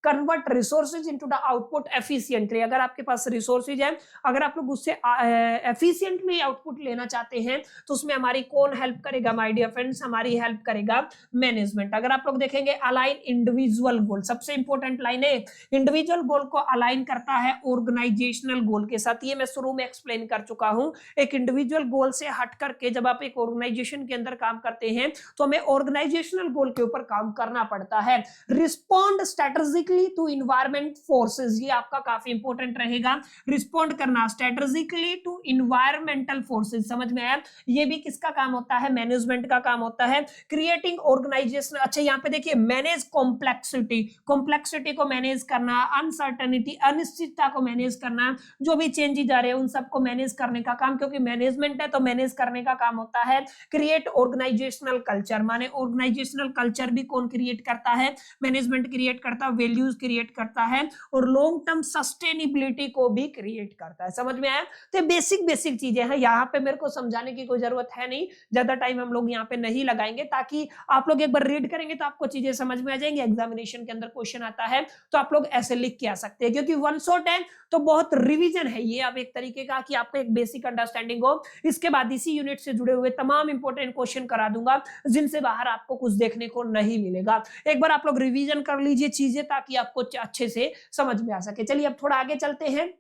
convert resources into the output efficiently. अगर आपके पास रिसोर्सेज है, अगर आप लोग उससे एफिशिएंटली आउटपुट लेना चाहते हैं तो उसमें हमारी कौन हेल्प करेगा माय डियर फ्रेंड्स, हमारी हेल्प करेगा मैनेजमेंट। अगर आप लोग देखेंगे अलाइन इंडिविजुअल गोल, सबसे इंपॉर्टेंट लाइन है, इंडिविजुअल गोल को अलाइन करता है ऑर्गेनाइजेशनल गोल के साथ। ये मैं शुरू में एक्सप्लेन कर चुका हूं। एक इंडिविजुअल गोल से हट करके जब आप एक ऑर्गेनाइजेशन के अंदर काम करते हैं तो हमें ऑर्गेनाइजेशनल गोल के ऊपर काम करना पड़ता है। Respond strategically to environment forces, ये आपका काफी इंपॉर्टेंट रहेगा। रिस्पॉन्ड करना स्ट्रेटेजिकली टू इन्वायरमेंटल फोर्सेस, समझ में आया? ये भी किसका काम होता है? मैनेजमेंट का काम होता है। क्रिएटिंग ऑर्गेनाइजेशन, अच्छा यहाँ पे देखिए मैनेज कॉम्प्लेक्सिटी, कॉम्प्लेक्सिटी को मैनेज करना, अनसर्टेनिटी अनिश्चितता को मैनेज करना, जो भी चेंजेस आ रहे हैं उन सबको मैनेज करने का काम, क्योंकि मैनेजमेंट है तो मैनेज करने का काम होता है। क्रिएट ऑर्गेनाइजेशनल कल्चर, माने ऑर्गेनाइजेशनल कल्चर भी कौन क्रिएट करता है? मैनेजमेंट क्रिएट करता है, वैल्यूज क्रिएट करता है और लॉन्ग टर्म सस्टेनेबिलिटी को भी क्रिएट करता है। समझ में आया? तो बेसिक बेसिक चीजें हैं, यहाँ पे मेरे को समझाने की कोई जरूरत है नहीं, ज्यादा टाइम हम लोग यहाँ पे नहीं लगाएंगे, ताकि आप लोग एक बार रीड करेंगे तो आपको चीजें समझ में आ जाएंगी। एग्जामिनेशन के अंदर क्वेश्चन आता है तो आप लोग ऐसे लिख के आ सकते हैं, क्योंकि वन शॉट है तो बहुत रिवीजन है ये अब एक तरीके का, कि आपको एक बेसिक अंडरस्टैंडिंग हो। इसके बाद इसी यूनिट से जुड़े हुए तमाम इंपॉर्टेंट क्वेश्चन करा दूंगा, जिनसे बाहर आपको कुछ देखने को नहीं मिलेगा। एक बार आप लोग रिवीजन कर लीजिए चीजें, ताकि आपको अच्छे से समझ में आ सके। चलिए अब थोड़ा आगे चलते हैं।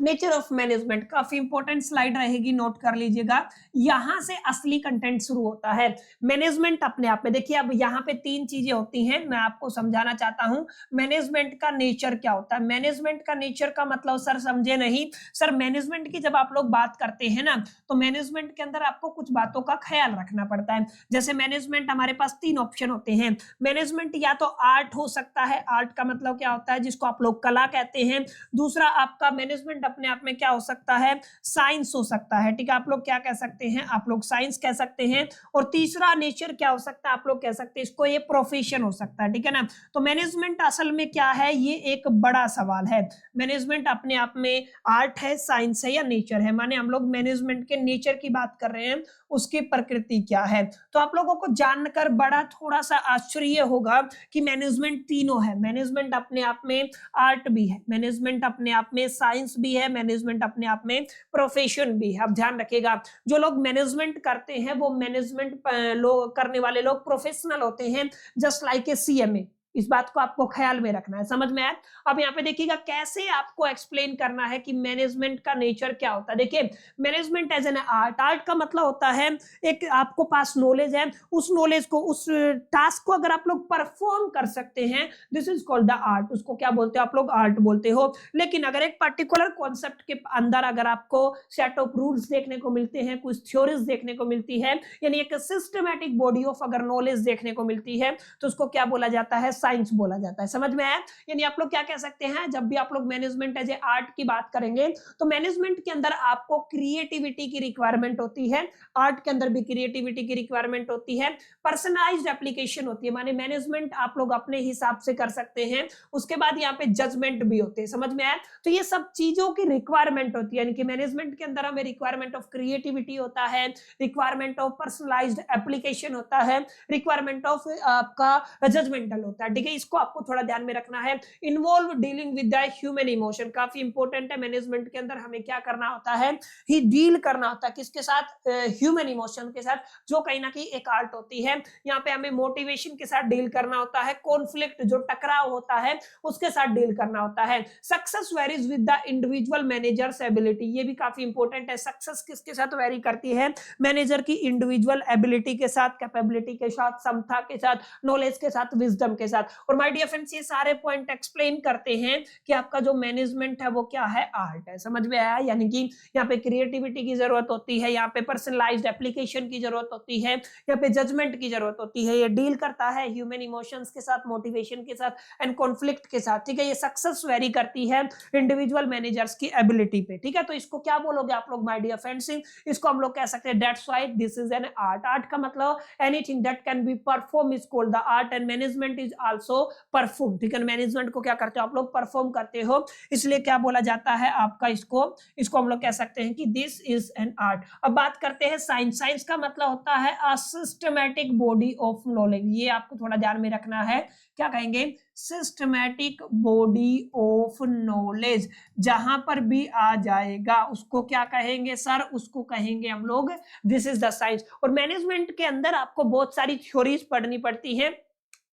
नेचर ऑफ मैनेजमेंट काफी इंपॉर्टेंट स्लाइड रहेगी, नोट कर लीजिएगा। यहां से असली कंटेंट शुरू होता है। मैनेजमेंट अपने आप में देखिए, अब यहाँ पे तीन चीजें होती हैं, मैं आपको समझाना चाहता हूं मैनेजमेंट का नेचर क्या होता है। मैनेजमेंट का नेचर का मतलब सर समझे नहीं, सर मैनेजमेंट की जब आप लोग बात करते हैं ना, तो मैनेजमेंट के अंदर आपको कुछ बातों का ख्याल रखना पड़ता है। जैसे मैनेजमेंट हमारे पास तीन ऑप्शन होते हैं। मैनेजमेंट या तो आर्ट हो सकता है, आर्ट का मतलब क्या होता है, जिसको आप लोग कला कहते हैं। दूसरा आपका मैनेजमेंट अपने आप में क्या हो सकता है, साइंस हो सकता है, ठीक है, आप लोग क्या कह सकते हैं, आप लोग साइंस कह सकते हैं। और तीसरा नेचर क्या हो सकता है, आप लोग कह सकते हैं इसको ये प्रोफेशन हो सकता है, ठीक है ना। तो मैनेजमेंट असल में क्या है, ये एक बड़ा सवाल है। मैनेजमेंट अपने आप में आर्ट है, साइंस है या नेचर है, माने हम लोग मैनेजमेंट के नेचर की बात कर रहे हैं, उसकी प्रकृति क्या है। तो आप लोगों को जानकर बड़ा थोड़ा सा आश्चर्य होगा कि मैनेजमेंट तीनों है। मैनेजमेंट अपने आप में आर्ट भी है, मैनेजमेंट अपने आप में साइंस भी है, मैनेजमेंट अपने आप में प्रोफेशन भी है। अब ध्यान रखिएगा, जो लोग मैनेजमेंट करते हैं वो मैनेजमेंट करने वाले लोग प्रोफेशनल होते हैं, जस्ट लाइक ए सीएमए। इस बात को आपको ख्याल में रखना है, समझ में आया? अब यहाँ पे देखिएगा कैसे आपको एक्सप्लेन करना है कि मैनेजमेंट का नेचर क्या होता है। देखिए management as an art, art का मतलब होता है एक आपको पास नॉलेज है, उस नॉलेज को, उस टास्क को अगर आप लोग परफॉर्म कर सकते हैं, this is called the art. उसको क्या बोलते हो आप लोग, आर्ट बोलते हो। लेकिन अगर एक पर्टिकुलर कॉन्सेप्ट के अंदर अगर आपको सेट ऑफ रूल्स देखने को मिलते हैं, कुछ थ्योरीज देखने को मिलती है, यानी एक सिस्टमैटिक बॉडी ऑफ अगर नॉलेज देखने को मिलती है, तो उसको क्या बोला जाता है, साइंस बोला जाता है। समझ में आया? यानी आप लोग क्या कह सकते हैं, जब भी आप लोग मैनेजमेंट एज ए आर्ट की बात करेंगे तो मैनेजमेंट के अंदर आपको क्रिएटिविटी की रिक्वायरमेंट होती है, आर्ट के अंदर भी क्रिएटिविटी की रिक्वायरमेंट होती है, पर्सनलाइज्ड एप्लीकेशन होती है, माने मैनेजमेंट आप लोग अपने हिसाब से कर सकते हैं। उसके बाद यहाँ पे जजमेंट भी होते हैं। समझ में आया? तो ये सब चीजों की रिक्वायरमेंट होती है, यानी कि मैनेजमेंट के अंदर हमें रिक्वायरमेंट ऑफ क्रिएटिविटी होता है, रिक्वायरमेंट ऑफ पर्सनलाइज्ड एप्लीकेशन होता है, रिक्वायरमेंट ऑफ आपका जजमेंटल होता है, ठीक है। इसको आपको थोड़ा ध्यान में रखना है। Involve dealing with the human emotion, काफी इंपॉर्टेंट है। मैनेजमेंट के अंदर हमें क्या करना होता है, ही डील करना होता है, किसके साथ, ह्यूमन इमोशन के साथ, जो कहीं ना कहीं एक आर्ट होती है। यहाँ पे हमें मोटिवेशन के साथ डील करना होता है, कॉन्फ्लिक्ट जो टकराव होता है उसके साथ डील करना होता है। Success varies with the individual managers ability, ये भी काफी इंपॉर्टेंट है। सक्सेस किसके साथ वेरी करती है, मैनेजर की इंडिविजुअल एबिलिटी के साथ, कैपेबिलिटी के साथ, क्षमता के साथ, नॉलेज के साथ, विजडम के साथ। और माय डियर फ्रेंड्स ये सारे पॉइंट एक्सप्लेन करते हैं कि आपका जो मैनेजमेंट है वो क्या है, आर्ट है। समझ में आया? यानी कि यहाँ पे क्रिएटिविटी की जरूरत होती है, यहाँ पे पर्सनलाइज्ड एप्लीकेशन की जरूरत होती है, यहाँ पे जजमेंट की जरूरत होती है। ये डील करता है ह्यूमन इमोशंस के साथ, मोटिवेशन के साथ एंड कॉन्फ्लिक्ट के साथ, ठीक है। ये सक्सेस वेरी करती है इंडिविजुअल मैनेजर्स की एबिलिटी पे, ठीक है। तो इसको क्या बोलोगे आप लोग माय डियर फ्रेंड्स, इसको हम लोग कह सकते हैं that's why this is N art. Art का मतलब anything that can be perform is called the art and management is also perform, ठीक है, मैनेजमेंट को क्या करते हो आप लोग, परफॉर्म करते हो, इसलिए क्या बोला जाता है आपका इसको हम लोग कह सकते हैं कि दिस इज एन आर्ट। अब बात करते हैं साइंस। साइंस का मतलब होता है a systematic body of knowledge, ये आपको थोड़ा ध्यान में रखना है, क्या कहेंगे, सिस्टमैटिक बॉडी ऑफ नॉलेज, जहां पर भी आ जाएगा उसको क्या कहेंगे सर, उसको कहेंगे हम लोग दिस इज द साइंस। और मैनेजमेंट के अंदर आपको बहुत सारी थ्योरीज पढ़नी पड़ती हैं,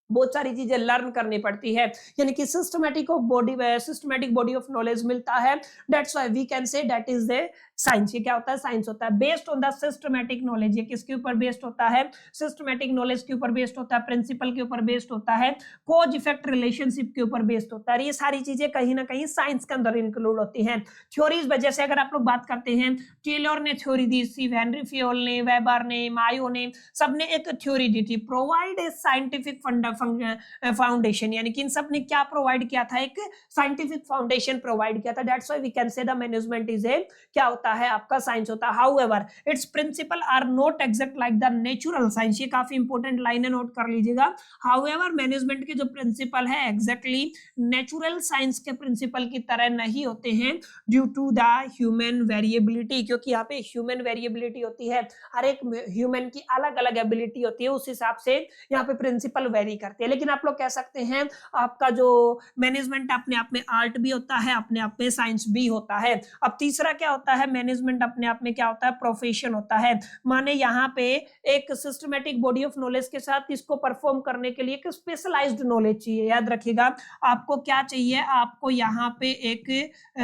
बहुत सारी चीजें लर्न करनी पड़ती है, यानी कि सिस्टमैटिक बॉडी ऑफ नॉलेज मिलता है, that's why we can say that is the science. ये क्या होता है, साइंस होता है। Based on the systematic knowledge, ये किसके ऊपर बेस्ड होता है, सिस्टमैटिक नॉलेज के ऊपर बेस्ड होता है, प्रिंसिपल के ऊपर बेस्ड होता है, कॉज इफेक्ट रिलेशनशिप के ऊपर बेस्ड होता है। ये सारी चीजें कहीं ना कहीं साइंस के अंदर इंक्लूड होती हैं। थ्योरीज वजह से अगर आप लोग बात करते हैं, टेलर ने थ्योरी दी थी, हेनरी फियोल ने, वेबर ने, मायो ने, सबने एक थ्योरी दी थी, प्रोवाइड ए साइंटिफिक फाउंडेशन, यानी कि इन सब ने क्या प्रोवाइड किया था, एक साइंटिफिक फाउंडेशन प्रोवाइड किया था, that's why we can say the management is a क्या होता है आपका साइंस होता है। However its principle are not exact like the natural science, ये काफी इंपॉर्टेंट लाइन है, नोट कर लीजिएगा। हाउएवर मैनेजमेंट के जो प्रिंसिपल है एग्जैक्टली नेचुरल साइंस के प्रिंसिपल की तरह नहीं होते हैं, due to the human variability, क्योंकि यहाँ पे ह्यूमन वेरिएबिलिटी होती है, हर एक ह्यूमन की अलग अलग एबिलिटी होती है, उस हिसाब से यहाँ पे प्रिंसिपल वेरी करते हैं। लेकिन आप लोग कह सकते हैं आपका जो मैनेजमेंट अपने आप में आर्ट भी होता है, अपने आप में साइंस भी होता है। अब तीसरा क्या होता है, मैनेजमेंट अपने आप में क्या होता है, प्रोफेशन होता है, माने यहाँ पे एक सिस्टमैटिक बॉडी ऑफ नॉलेज के साथ इसको परफॉर्म करने के लिए एक स्पेशलाइज्ड नॉलेज चाहिए। याद रखिएगा आपको क्या चाहिए, आपको यहाँ पे एक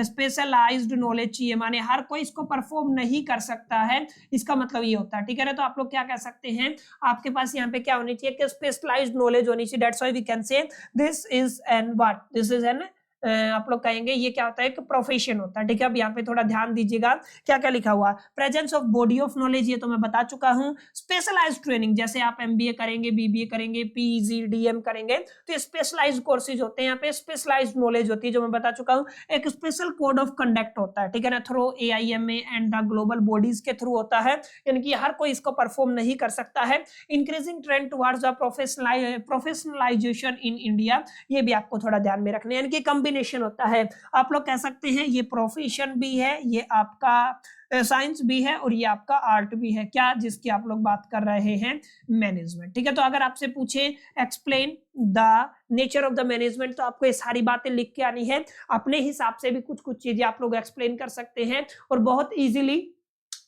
स्पेशलाइज्ड नॉलेज चाहिए, माने हर कोई इसको परफॉर्म नहीं कर सकता है, इसका मतलब ये होता है, ठीक है ना। तो आप लोग क्या कह सकते हैं, आपके पास यहाँ पे क्या होनी चाहिए, कि स्पेशलाइज्ड नॉलेज होनी चाहिए, that's why we can say this is an what, this is an आप लोग कहेंगे ये क्या होता है, एक प्रोफेशन होता है, ठीक है। अब यहाँ पे थोड़ा ध्यान दीजिएगा क्या क्या लिखा हुआ, presence of body of knowledge, ये तो मैं बता चुका हूँ। स्पेशलाइज्ड ट्रेनिंग, जैसे आप एमबीए करेंगे, बीबीए करेंगे, पीजीडीएम करेंगे, तो ये स्पेशलाइज्ड कोर्सेज होते हैं, यहाँ पे स्पेशलाइज्ड नॉलेज होती है, जो मैं बता चुका हूँ। एक स्पेशल कोड ऑफ कंडक्ट होता है, ठीक है ना, through AIMA and the global bodies के थ्रू होता है, यानी कि हर कोई इसको परफॉर्म नहीं कर सकता है। Increasing trend towards the professionalisation in India, ये भी आपको थोड़ा ध्यान में रखना है, यानी कि कॉम्बिनेशन होता है। आप लोग कह सकते हैं ये प्रोफेशन भी है, ये आपका साइंस भी है, और ये आपका आर्ट भी है, क्या, जिसकी आप लोग बात कर रहे हैं, मैनेजमेंट, ठीक है। तो अगर आपसे पूछे explain the nature of the management, तो आपको ये सारी बातें लिख के आनी है, अपने हिसाब से भी कुछ कुछ चीजें आप लोग एक्सप्लेन कर सकते हैं, और बहुत इजीली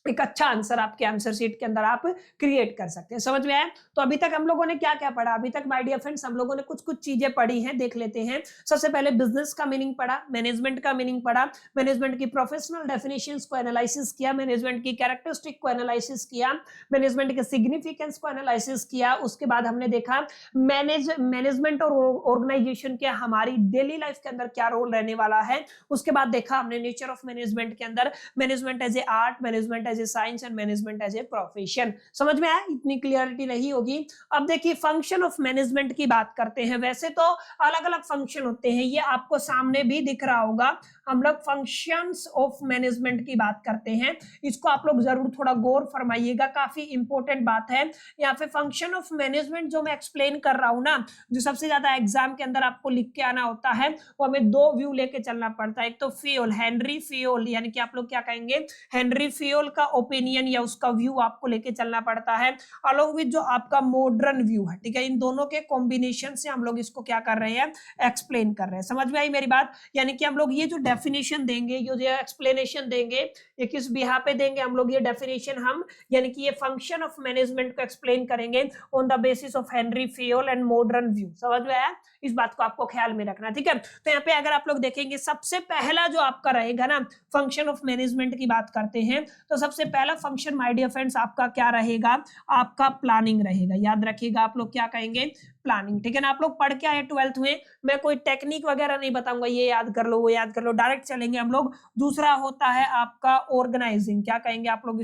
एक अच्छा आंसर आपके आंसर शीट के अंदर आप क्रिएट कर सकते हैं। समझ में आया। तो अभी तक हम लोगों ने क्या क्या पढ़ा, अभी तक माय डियर फ्रेंड्स हम लोगों ने कुछ कुछ चीजें पढ़ी हैं, देख लेते हैं। सबसे पहले बिजनेस का मीनिंग पढ़ा, मैनेजमेंट का मीनिंग पढ़ा, मैनेजमेंट की प्रोफेशनल डेफिनेशंस को एनालिसिस किया, मैनेजमेंट की कैरेक्टरिस्टिक को एनालिसिस किया, मैनेजमेंट के सिग्निफिकेंस को एनालिसिस किया। उसके बाद हमने देखा मैनेजमेंट और ऑर्गेनाइजेशन के हमारी डेली लाइफ के अंदर क्या रोल रहने वाला है। उसके बाद देखा हमने नेचर ऑफ मैनेजमेंट के अंदर management as a art, management as a science and management as a profession. समझ में आया, इतनी क्लियरिटी नहीं होगी। अब देखिए फंक्शन ऑफ मैनेजमेंट की बात करते हैं। वैसे तो अलग अलग फंक्शन होते हैं, ये आपको सामने भी दिख रहा होगा। हम लोग फंक्शंस ऑफ मैनेजमेंट की बात करते हैं, इसको आप लोग जरूर थोड़ा गौर फरमाइएगा, काफी इंपॉर्टेंट बात है। यहाँ पे फंक्शन ऑफ मैनेजमेंट जो मैं एक्सप्लेन कर रहा हूं ना, जो सबसे ज्यादा एग्जाम के अंदर आपको लिख के आना होता है, वो हमें दो व्यू लेके चलना पड़ता है। एक तो फियोल, हेनरी फियोल, यानी कि आप लोग क्या कहेंगे, हेनरी फियोल का ओपिनियन या उसका व्यू आपको लेके चलना पड़ता है, अलोंग विद जो आपका मॉडर्न व्यू है, ठीक है। इन दोनों के कॉम्बिनेशन से हम लोग इसको क्या कर रहे हैं, एक्सप्लेन कर रहे हैं। समझ में आई मेरी बात। यानी कि हम लोग ये जो डेफिनेशन देंगे, जो एक्सप्लेनेशन देंगे, ये किस बिहा पे देंगे हम लोग, ये डेफिनेशन हम, यानी कि ये फंक्शन ऑफ मैनेजमेंट को एक्सप्लेन करेंगे on the basis of Henry Fayol and modern view. समझ में आया, इस बात को आपको ख्याल में रखना, ठीक है। तो यहाँ पे अगर आप लोग देखेंगे, सबसे पहला जो आपका रहेगा ना, फंक्शन ऑफ मैनेजमेंट की बात करते हैं, तो सबसे पहला फंक्शन माय डियर फ्रेंड्स आपका क्या रहेगा, आपका प्लानिंग रहेगा। याद रखिएगा, आप लोग क्या कहेंगे, प्लानिंग, ठीक है ना। आप लोग पढ़ के आए 12th में, मैं कोई टेक्निक वगैरह नहीं बताऊंगा, ये याद कर लो, वो याद कर लो, डायरेक्ट चलेंगे हम लोग। दूसरा होता है आपका ऑर्गेनाइजिंग, क्या कहेंगे आप लोग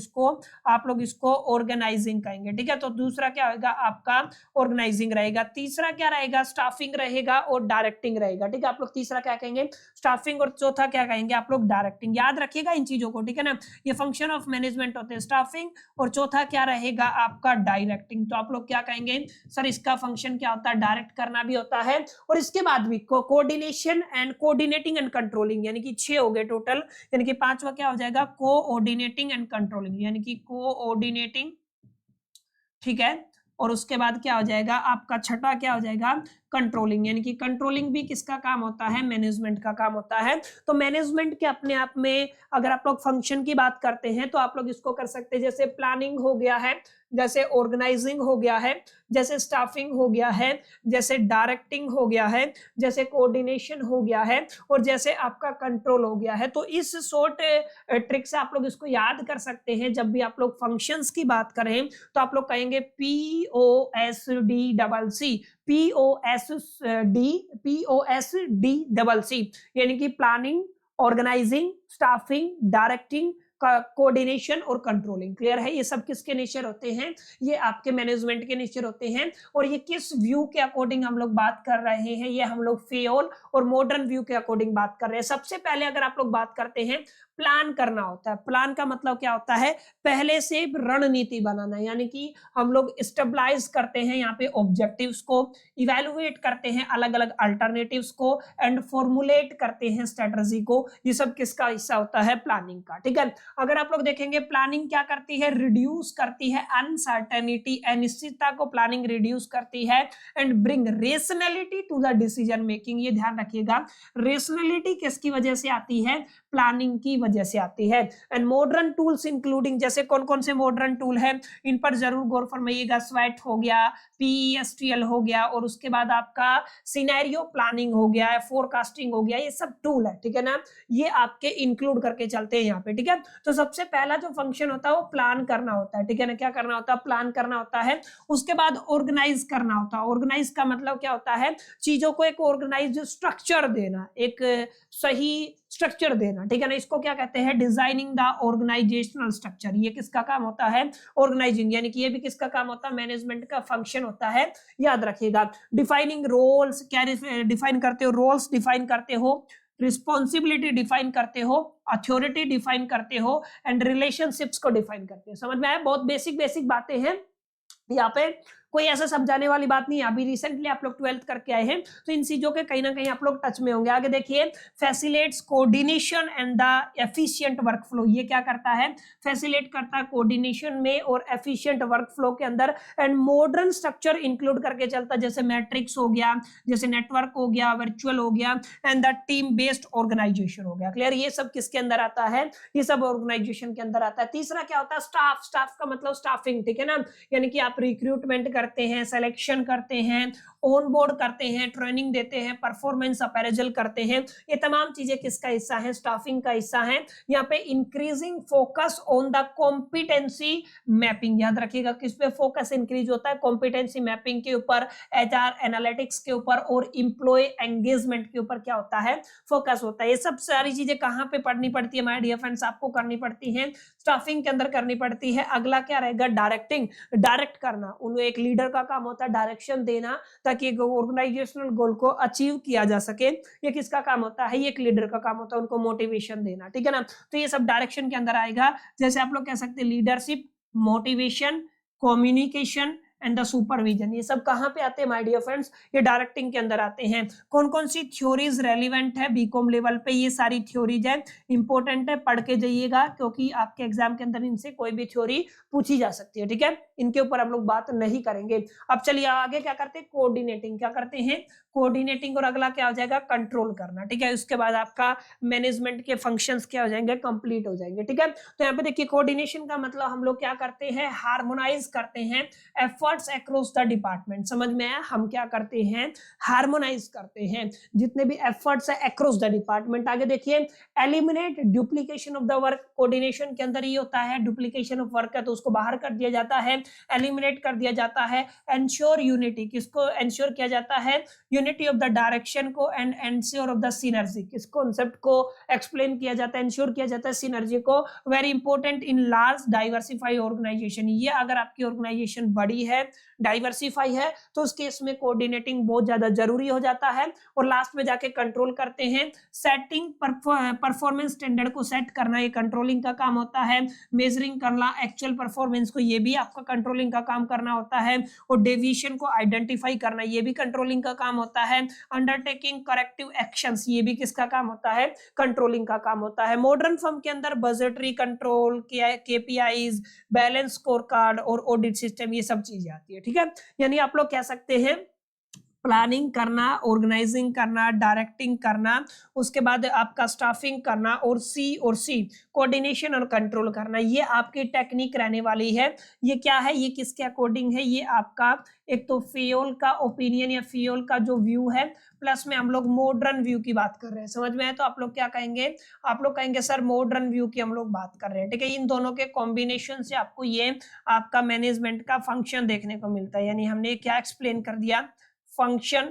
इसको ऑर्गेनाइजिंग कहेंगे, ठीक है। तो दूसरा क्या होगा, आपका ऑर्गेनाइजिंग रहेगा। तीसरा क्या रहेगा, स्टाफिंग रहेगा और डायरेक्टिंग रहेगा, ठीक है। आप लोग तीसरा क्या कहेंगे, स्टाफिंग, और चौथा क्या कहेंगे आप लोग, डायरेक्टिंग। याद रखिएगा इन चीजों को, ठीक है ना। ये फंक्शन ऑफ मैनेजमेंट होते हैं, स्टाफिंग, और चौथा क्या रहेगा आपका डायरेक्टिंग। तो आप लोग क्या कहेंगे, सर इसका फंक्शन क्या क्या होता है, डायरेक्ट करना भी होता है, और इसके बाद भी coordination and coordinating and controlling, यानी कि 6 हो गए टोटल, यानी कि 5वां क्या हो जाएगा, कोऑर्डिनेटिंग एंड कंट्रोलिंग, यानी कि कोऑर्डिनेटिंग, ठीक है। और उसके बाद क्या हो जाएगा आपका छठा, क्या हो जाएगा, कंट्रोलिंग, यानी कि कंट्रोलिंग भी किसका काम होता है, मैनेजमेंट का काम होता है। तो मैनेजमेंट के अपने आप में अगर आप लोग फंक्शन की बात करते हैं तो आप लोग इसको कर सकते हैं, जैसे प्लानिंग हो गया है, जैसे ऑर्गेनाइजिंग हो गया है, जैसे स्टाफिंग हो गया है, जैसे डायरेक्टिंग हो गया है, जैसे कोऑर्डिनेशन हो गया है, और जैसे आपका कंट्रोल हो गया है। तो इस शॉर्ट ट्रिक से आप लोग इसको याद कर सकते हैं, जब भी आप लोग फंक्शंस की बात करें तो आप लोग कहेंगे POSDCC, POSDCC, यानी कि planning, organising, staffing, directing, coordination और कंट्रोलिंग। क्लियर है, ये सब किसके नेचर होते हैं, ये आपके मैनेजमेंट के नेचर होते हैं। और ये किस व्यू के अकॉर्डिंग हम लोग बात कर रहे हैं, ये हम लोग फेयोल और मॉडर्न व्यू के अकॉर्डिंग बात कर रहे हैं। सबसे पहले अगर आप लोग बात करते हैं, प्लान करना होता है। प्लान का मतलब क्या होता है, पहले से रणनीति बनाना, यानी कि हम लोग स्टेबलाइज करते हैं यहाँ पे ऑब्जेक्टिव्स को, इवैल्यूएट करते हैं अलग अलग अल्टरनेटिव्स को, एंड फॉर्मुलेट करते हैं स्ट्रेटजी को। ये सब किसका हिस्सा होता है, प्लानिंग का, ठीक है। अगर आप लोग देखेंगे प्लानिंग क्या करती है, रिड्यूस करती है अनसर्टेनिटी, अनिश्चितता को प्लानिंग रिड्यूस करती है, and bring rationality to the decision making. ये ध्यान रखिएगा, रेशनैलिटी किसकी वजह से आती है, प्लानिंग की वजह से आती है। एंड मॉडर्न टूल्स इंक्लूडिंग, जैसे कौन कौन से मॉडर्न टूल है, इन पर जरूर गौर फरमाइएगा। स्वैट हो गया, PESTL हो गया, और उसके बाद आपका सिनेरियो प्लानिंग हो गया, फोरकास्टिंग हो गया, ये सब टूल है, ठीक है ना। ये आपके इंक्लूड करके चलते हैं यहाँ पे, ठीक है। तो सबसे पहला जो फंक्शन होता है वो प्लान करना होता है, ठीक है ना। क्या करना होता है, प्लान करना होता है। उसके बाद ऑर्गेनाइज करना होता है। ऑर्गेनाइज का मतलब क्या होता है, चीजों को एक ऑर्गेनाइज स्ट्रक्चर देना, एक सही स्ट्रक्चर देना, ठीक है ना। इसको क्या कहते हैं, डिजाइनिंग द ऑर्गेनाइजेशनल स्ट्रक्चर। ये किसका काम होता है, ऑर्गेनाइजिंग, यानी कि ये भी किसका काम होता है, मैनेजमेंट का फंक्शन होता है, याद रखिएगा। डिफाइनिंग रोल्स, क्या डिफाइन करते हो, रोल्स डिफाइन करते हो, रिस्पॉन्सिबिलिटी डिफाइन करते हो, अथॉरिटी डिफाइन करते हो, एंड रिलेशनशिप्स को डिफाइन करते हो। समझ में आया, बहुत बेसिक बेसिक बातें हैं यहाँ पे, कोई ऐसा समझाने वाली बात नहीं है। अभी रिसेंटली आप लोग 12th करके आए हैं, तो इन चीजों के कहीं ना कहीं आप लोग टच में होंगे। आगे देखिए, facilitates coordination and the efficient workflow. ये क्या करता है, फैसिलिटेट करता है कोऑर्डिनेशन में और एफिशिएंट वर्कफ्लो के अंदर, एंड मॉडर्न स्ट्रक्चर इंक्लूड करके चलता है, जैसे मैट्रिक्स हो गया, जैसे नेटवर्क हो गया, वर्चुअल हो गया, and the team based organisation हो गया। क्लियर, ये सब किसके अंदर आता है, ये सब ऑर्गेनाइजेशन के अंदर आता है। तीसरा क्या होता है, स्टाफ। स्टाफ का मतलब स्टाफिंग, ठीक है ना, यानी कि आप रिक्रूटमेंट करते हैं, सिलेक्शन करते हैं, ऑन बोर्ड करते हैं, ट्रेनिंग देते हैं, परफॉर्मेंस अपेरेजल करते हैं। ये तमाम चीजें किसका हिस्सा है, स्टाफिंग का हिस्सा है। यहाँ पे increasing focus on the competency mapping, याद रखिएगा किस पे फोकस इंक्रीज होता है, कॉम्पिटेंसी मैपिंग के ऊपर, HR एनालिटिक्स के ऊपर, और इंप्लॉय एंगेजमेंट के ऊपर क्या होता है, फोकस होता है। ये सब सारी चीजें कहाँ पे पढ़नी पड़ती है माय डियर फ्रेंड्स, आपको करनी पड़ती है स्टाफिंग के अंदर करनी पड़ती है। अगला क्या रहेगा, डायरेक्टिंग, डायरेक्ट करना। उन्हें एक लीडर का काम होता है डायरेक्शन देना, ताकि एक ऑर्गेनाइजेशनल गोल को अचीव किया जा सके। ये किसका काम होता है, ये एक लीडर का काम होता है, उनको मोटिवेशन देना, ठीक है ना। तो ये सब डायरेक्शन के अंदर आएगा। जैसे आप लोग कह सकते हैं leadership, motivation, communication and the supervision. ये सब कहाँ पे आते हैं माय डियर फ्रेंड्स, ये डायरेक्टिंग के अंदर आते हैं। कौन कौन सी थ्योरीज रेलिवेंट है बीकॉम लेवल पे, ये सारी थ्योरीज है, इंपॉर्टेंट है, पढ़ के जाइएगा, क्योंकि आपके एग्जाम के अंदर इनसे कोई भी थ्योरी पूछी जा सकती है, ठीक है। इनके ऊपर हम लोग बात नहीं करेंगे। अब चलिए आगे क्या करते हैं, कोऑर्डिनेटिंग। क्या करते हैं, कोऑर्डिनेटिंग, और अगला क्या हो जाएगा, कंट्रोल करना, ठीक है। उसके बाद आपका मैनेजमेंट के फंक्शंस क्या हो जाएंगे, कंप्लीट हो जाएंगे, ठीक है। तो यहाँ पे देखिए, कोऑर्डिनेशन का मतलब हम लोग क्या करते हैं, हार्मोनाइज करते हैं एफर्ट्स अक्रॉस द डिपार्टमेंट। समझ में आया, हम क्या करते हैं, हार्मोनाइज करते हैं जितने भी एफर्ट्स है अक्रॉस द डिपार्टमेंट। आगे देखिए, eliminate duplication of the work. Coordination के अंदर ये होता है, डुप्लीकेशन ऑफ वर्क है तो उसको बाहर कर दिया जाता है, एलिमिनेट कर दिया जाता है। एंश्योर यूनिटी, किसको एंश्योर किया जाता है, यूनिटी ऑफ द डायरेक्शन को, and ensure of the synergy, किस कॉन्सेप्ट को एक्सप्लेन किया जाता है, एंश्योर किया जाता है सिनर्जी को। Very important in large diversify organisation. ये अगर आपकी ऑर्गेनाइजेशन बड़ी है है, डाइवर्सिफाई है, तो उस केस में कोऑर्डिनेटिंग बहुत ज्यादा जरूरी हो जाता है। और लास्ट में जाके कंट्रोल करते हैं। सेटिंग परफॉर्मेंस स्टैंडर्ड को सेट करना ये कंट्रोलिंग का काम होता है। मेजरिंग करना एक्चुअल परफॉर्मेंस को, ये भी आपका कंट्रोलिंग का काम करना होता है। और डेविएशन को आइडेंटिफाई करना ये भी कंट्रोलिंग का काम होता है। अंडरटेकिंग करेक्टिव एक्शंस ये भी किसका काम होता है, कंट्रोलिंग का काम होता है। मॉडर्न फर्म के अंदर budgetary control, KPIs, balance score card और ऑडिट सिस्टम ये सब चीजें आती है। ठीक है, यानी आप लोग कह सकते हैं प्लानिंग करना, ऑर्गेनाइजिंग करना, डायरेक्टिंग करना, उसके बाद आपका स्टाफिंग करना, और सी कोऑर्डिनेशन और कंट्रोल करना, ये आपकी टेक्निक रहने वाली है। ये क्या है, ये किसके अकॉर्डिंग है, ये आपका एक तो फियोल का ओपिनियन या फियोल का जो व्यू है, प्लस में हम लोग मॉडर्न व्यू की बात कर रहे हैं। समझ में आए तो आप लोग क्या कहेंगे, आप लोग कहेंगे सर मॉडर्न व्यू की हम लोग बात कर रहे हैं। ठीक है, इन दोनों के कॉम्बिनेशन से आपको ये आपका मैनेजमेंट का फंक्शन देखने को मिलता है। यानी हमने क्या एक्सप्लेन कर दिया, फंक्शन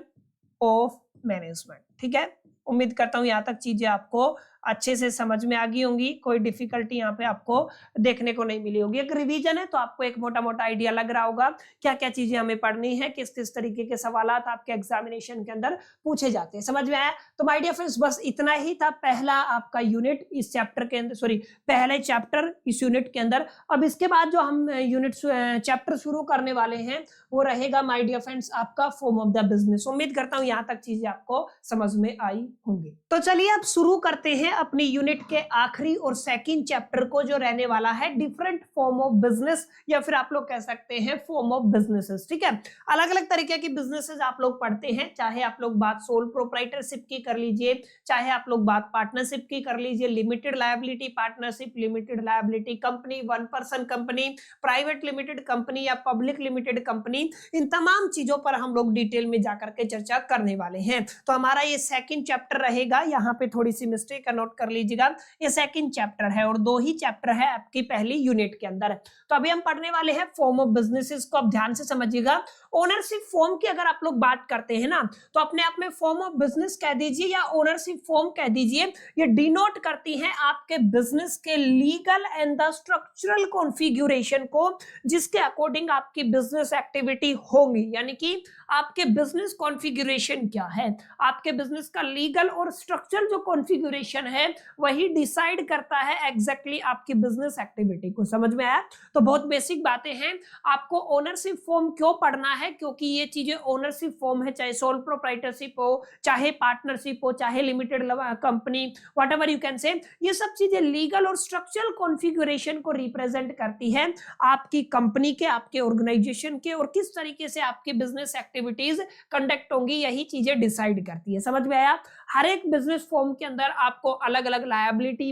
ऑफ मैनेजमेंट। ठीक है, उम्मीद करता हूं यहां तक चीजें आपको अच्छे से समझ में आ गई होंगी, कोई डिफिकल्टी यहाँ पे आपको देखने को नहीं मिली होगी। एक रिवीजन है तो आपको एक मोटा मोटा आइडिया लग रहा होगा क्या क्या चीजें हमें पढ़नी है, किस किस तरीके के सवालात आपके एग्जामिनेशन के अंदर पूछे जाते हैं। समझ में आया? तो माय डियर फ्रेंड्स बस इतना ही था पहला आपका यूनिट इस चैप्टर के अंदर, सॉरी पहले चैप्टर इस यूनिट के अंदर। अब इसके बाद जो हम यूनिट चैप्टर शुरू करने वाले हैं वो रहेगा माय डियर फ्रेंड्स आपका फॉर्म ऑफ द बिजनेस। उम्मीद करता हूँ यहाँ तक चीजें आपको समझ में आई होंगी। तो चलिए अब शुरू करते हैं अपनी यूनिट के आखिरी और सेकंड चैप्टर को, जो रहने वाला है डिफरेंट फॉर्म ऑफ बिजनेस, या फिर आप लोग कह सकते हैं फॉर्म ऑफ बिजनेसेस। ठीक है, अलग अलग तरीके की बिजनेसेस आप लोग पढ़ते हैं, चाहे आप लोग बात सोल प्रोप्राइटरशिप की कर लीजिए, चाहे आप लोग बात पार्टनरशिप की कर लीजिए, limited liability partnership, limited liability company, one person company, private limited company या पब्लिक लिमिटेड कंपनी, इन तमाम चीजों पर हम लोग डिटेल में जाकर के चर्चा करने वाले हैं। तो हमारा ये सेकंड चैप्टर रहेगा, यहाँ पे थोड़ी सी मिस्टेक का नोट कर लीजिएगा, ये सेकंड चैप्टर है और 2 ही चैप्टर है आपकी पहली यूनिट के अंदर। तो अभी हम पढ़ने वाले हैं फॉर्म ऑफ बिजनेसेस को, अब ध्यान से समझिएगा। ओनरशिप फॉर्म की अगर आप लोग बात करते हैं ना, तो अपने आप में फॉर्म ऑफ बिजनेस कह दीजिए या ओनरशिप फॉर्म कह दीजिए, ये डिनोट करती है आपके बिजनेस के legal and the structural configuration को, जिसके अकॉर्डिंग आपकी बिजनेस एक्टिविटी होगी। यानी कि आपके बिजनेस कॉन्फ़िगरेशन क्या है, आपके बिजनेस का लीगल और स्ट्रक्चरल जो कॉन्फ़िगरेशन है वही डिसाइड करता है एग्जैक्टली आपकी बिजनेस एक्टिविटी को। समझ में आया? तो बहुत बेसिक बातें हैं। आपको ओनरशिप फॉर्म क्यों पढ़ना है, क्योंकि ये चीजें ओनरशिप फॉर्म है, चाहे सोल प्रोप्राइटरशिप हो, चाहे पार्टनरशिप हो, चाहे limited company, whatever you can से, ये सब चीजें लीगल और स्ट्रक्चरल कॉन्फ़िगरेशन को रिप्रेजेंट करती है आपकी कंपनी के, आपके ऑर्गेनाइजेशन के, और किस तरीके से आपकी बिजनेस एक्टिविटीज कंडक्ट होंगी, यही चीजें डिसाइड करती है। समझ में आया? हर एक बिजनेस फॉर्म के अंदर आपको अलग अलग लायबिलिटी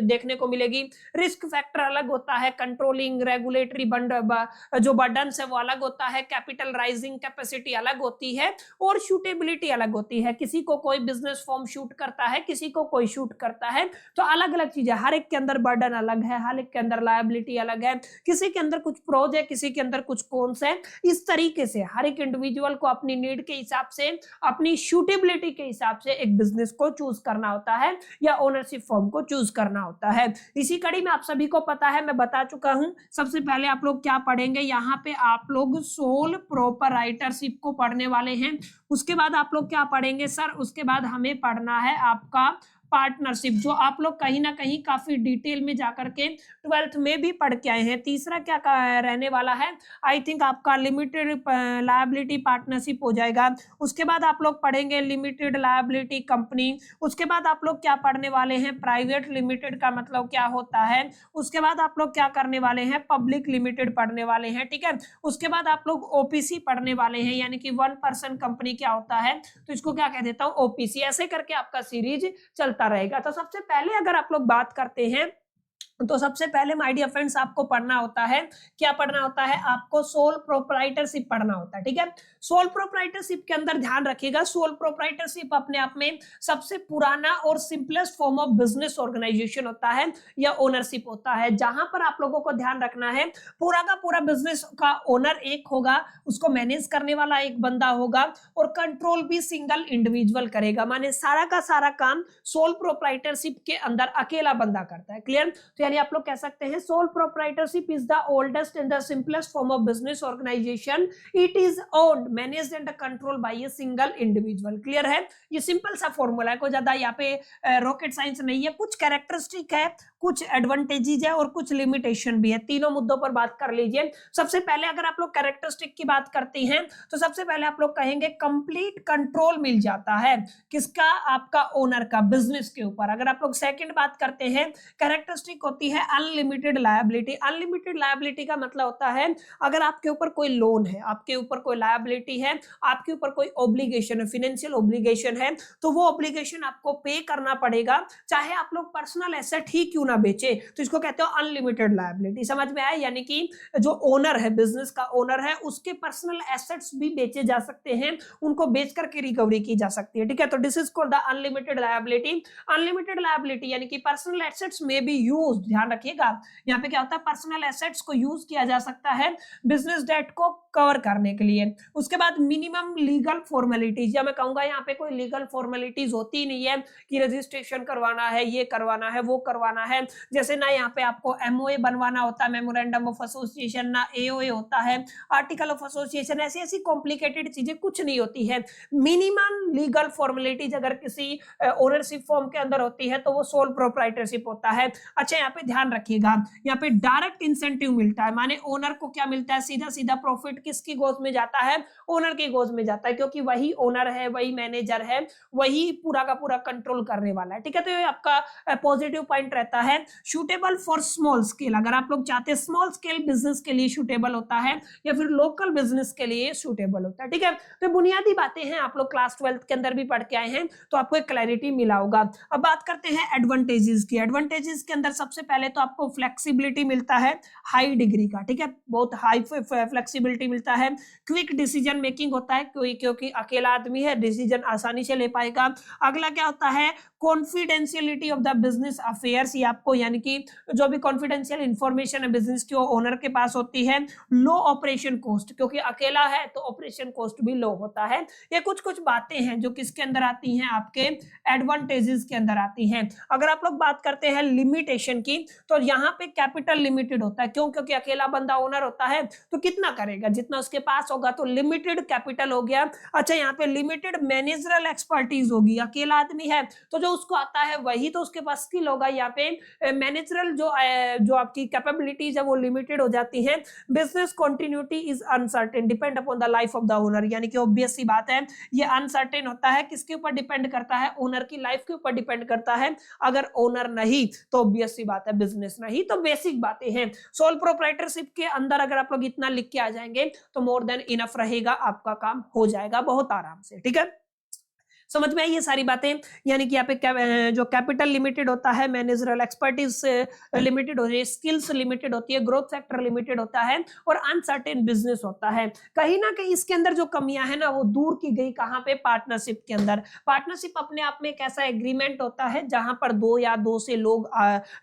देखने को मिलेगी, रिस्क फैक्टर अलग होता है, कंट्रोलिंग रेगुलेटरी जो बर्डन है वो अलग होता है, कैपिटल राइजिंग कैपेसिटी अलग होती है, और शूटेबिलिटी अलग होती है। किसी को कोई बिजनेस फॉर्म शूट करता है, किसी को कोई शूट करता है, तो अलग अलग चीजें, हर एक के अंदर बर्डन अलग है, हर एक के अंदर लायबिलिटी अलग है, किसी के अंदर कुछ प्रोज है, किसी के अंदर कुछ कॉन्स है। इस तरीके से हर एक इंडिविजुअल को अपनी नीड के हिसाब से, अपनी शूटेबिलिटी के हिसाब से एक बिजनेस को चूज करना होता है या ओनरशिप फॉर्म को चूज करना होता है। इसी कड़ी में आप सभी को पता है, मैं बता चुका हूं, सबसे पहले आप लोग क्या पढ़ेंगे, यहाँ पे आप लोग सोल प्रोप्राइटरशिप को पढ़ने वाले हैं। उसके बाद आप लोग क्या पढ़ेंगे सर, उसके बाद हमें पढ़ना है आपका पार्टनरशिप, जो आप लोग कहीं ना कहीं काफी डिटेल में जाकर के 12th में भी पढ़ के आए हैं। तीसरा क्या रहने वाला है, आई थिंक आपका लिमिटेड लायबिलिटी पार्टनरशिप हो जाएगा। उसके बाद आप लोग पढ़ेंगे लिमिटेड लायबिलिटी कंपनी। उसके बाद आप लोग क्या पढ़ने वाले हैं, प्राइवेट लिमिटेड का मतलब क्या होता है। उसके बाद आप लोग क्या करने वाले हैं, पब्लिक लिमिटेड पढ़ने वाले हैं। ठीक है, उसके बाद आप लोग ओपीसी पढ़ने वाले हैं, यानी कि वन पर्सन कंपनी क्या होता है, तो इसको क्या कह देता हूं, ओपीसी। ऐसे करके आपका सीरीज चलता रहेगा। तो सबसे पहले अगर आप लोग बात करते हैं, तो सबसे पहले माय डियर फ्रेंड्स आपको पढ़ना होता है, क्या पढ़ना होता है, आपको सोल प्रोप्राइटरशिप पढ़ना होता है। ठीक है, सोल प्रोप्राइटरशिप के अंदर ध्यान रखिएगा, सोल प्रोप्राइटरशिप अपने आप में सबसे पुराना और simplest form of business organisation होता है या ओनरशिप होता है, जहां पर आप लोगों को ध्यान रखना है पूरा का पूरा बिजनेस का ओनर एक होगा, उसको मैनेज करने वाला एक बंदा होगा, और कंट्रोल भी सिंगल इंडिविजुअल करेगा। माने सारा का सारा काम सोल प्रोप्राइटरशिप के अंदर अकेला बंदा करता है। क्लियर? तो यानी आप लोग कह सकते हैं sole proprietorship is the oldest and the simplest form of business organisation. It is owned, managed and control by a single individual. Clear है? ये सिंपल सा फॉर्मूला है, कोई ज्यादा यहाँ पे रॉकेट साइंस नहीं है। कुछ कैरेक्टरिस्टिक है, कुछ एडवांटेजेस है और कुछ लिमिटेशन भी है। तीनों मुद्दों पर बात कर लीजिए। सबसे पहले अगर आप लोग कैरेक्टरिस्टिक की बात करते हैं तो सबसे पहले आप लोग कहेंगे कंप्लीट कंट्रोल मिल जाता है किसका? आपका ओनर का, बिजनेस के ऊपर। अगर आप लोग सेकंड बात करते हैं, कैरेक्टरिस्टिक होती है अनलिमिटेड लायबिलिटी। अनलिमिटेड लायबिलिटी का मतलब होता है अगर आपके ऊपर कोई लोन है, आपके ऊपर कोई लायबिलिटी है, आपके ऊपर कोई ऑब्लिगेशन है, फाइनेंशियल ऑब्लिगेशन है, तो वो ऑब्लिगेशन आपको पे करना पड़ेगा, चाहे आप लोग पर्सनल एसेट ही क्यों ना बेचे। तो इसको कहते हो अनलिमिटेड लायबिलिटी। समझ में आया? यानी कि जो ओनर है, बिजनेस का ओनर है, उसके पर्सनल एसेट्स भी बेचे जा सकते हैं, उनको बेच करके रिकवरी की जा सकती है। ठीक है? तो this is called the unlimited liability. Unlimited liability यानी कि पर्सनल एसेट्स में भी यूज, ध्यान रखिएगा यहाँ पे क्या होता है, पर्सनल एसेट्स को यूज किया जा सकता है बिजनेस डेट को कवर करने के लिए। उसके बाद मिनिमम लीगल फॉर्मेलिटीज, या मैं कहूंगा यहाँ पे कोई लीगल फॉर्मेलिटीज होती ही नहीं है कि रजिस्ट्रेशन करवाना है, ये करवाना है, वो करवाना है। जैसे ना यहाँ पे आपको एमओए बनवाना होता है, मेमोरेंडम ऑफ एसोसिएशन, ना एओए होता है, आर्टिकल ऑफ एसोसिएशन, ऐसी ऐसी कॉम्प्लिकेटेड चीजें कुछ नहीं होती है। मिनिमम लीगल फॉर्मेलिटीज अगर किसी ओनरशिप फॉर्म के अंदर होती है तो वो सोल प्रोप्राइटरशिप होता है। अच्छा, यहाँ पे ध्यान रखिएगा, यहाँ पे डायरेक्ट इंसेंटिव मिलता है, माने ओनर को क्या मिलता है? सीधा सीधा प्रॉफिट किसकी गोद में जाता है? ओनर की गोद में जाता है, क्योंकि वही ओनर है, वही मैनेजर है, वही पूरा का पूरा कंट्रोल करने वाला है। ठीक है? तो ये आपका पॉजिटिव पॉइंट रहता है। सूटेबल फॉर स्मॉल स्केल, अगर आप लोग चाहते हैं स्मॉल स्केल बिजनेस के लिए सूटेबल होता है, या फिर लोकल बिजनेस के लिए सूटेबल होता है। ठीक है? तो बुनियादी बातें हैं, आप लोग क्लास 12 के अंदर भी पढ़ के आए हैं, तो आपको एक क्लैरिटी मिला होगा। अब बात करते हैं एडवांटेजेस की। एडवांटेजेस के अंदर सबसे पहले तो आपको फ्लेक्सिबिलिटी मिलता है हाई डिग्री का। ठीक है? बहुत हाई फ्लेक्सिबिलिटी मिलता है। क्विक डिसीजन मेकिंग होता है, क्योंकि अकेला आदमी है, डिसीजन आसानी से ले पाएगा। अगला क्या होता है? Confidentiality of the business affairs, ये आपको यानी कि जो भी कॉन्फिडेंशियल इंफॉर्मेशन है बिजनेस की, वो ओनर के पास होती है। लो ऑपरेशन कॉस्ट, क्योंकि अकेला है तो ऑपरेशन कॉस्ट भी लो होता है। ये कुछ कुछ बातें हैं जो किसके अंदर आती हैं? आपके एडवांटेजेस के अंदर आती हैं। अगर आप लोग बात करते हैं लिमिटेशन की, तो यहाँ पे कैपिटल लिमिटेड होता है। क्यों? क्योंकि अकेला बंदा ओनर होता है तो कितना करेगा? जितना उसके पास होगा, तो लिमिटेड कैपिटल हो गया। अच्छा, यहाँ पे लिमिटेड मैनेजरल एक्सपर्टीज होगी। अकेला आदमी है तो जो उसको आता है वही तो उसके पास स्किल होगा। यहाँ पे मैनेजरल जो आपकी कैपेबिलिटीज है वो लिमिटेड हो जाती है। Business continuity is uncertain, depend upon the life of the owner, यानी कि ऑब्वियस सी बात है ये अनसर्टेन होता है। किसके ऊपर डिपेंड करता है? ओनर की लाइफ के ऊपर डिपेंड करता है। अगर ओनर नहीं तो ऑब्वियस सी बात है बिजनेस नहीं। तो बेसिक बातें हैं। सोल प्रोप्राइटरशिप के अंदर अगर आप लोग इतना लिख के आ जाएंगे तो मोर देन इनफ रहेगा, आपका काम हो जाएगा बहुत आराम से। ठीक है? समझ में आई ये सारी बातें? यानी कि यहाँ पे जो कैपिटल लिमिटेड होता है, मैनेजरल एक्सपर्टीज लिमिटेड होती है, स्किल्स लिमिटेड होती है, ग्रोथ फैक्टर लिमिटेड होता है, और अनसर्टेन बिजनेस होता है। कहीं ना कहीं इसके अंदर जो कमियां है ना वो दूर की गई कहाँ पे? पार्टनरशिप के अंदर। पार्टनरशिप अपने आप में एक ऐसा एग्रीमेंट होता है जहां पर दो या दो से लोग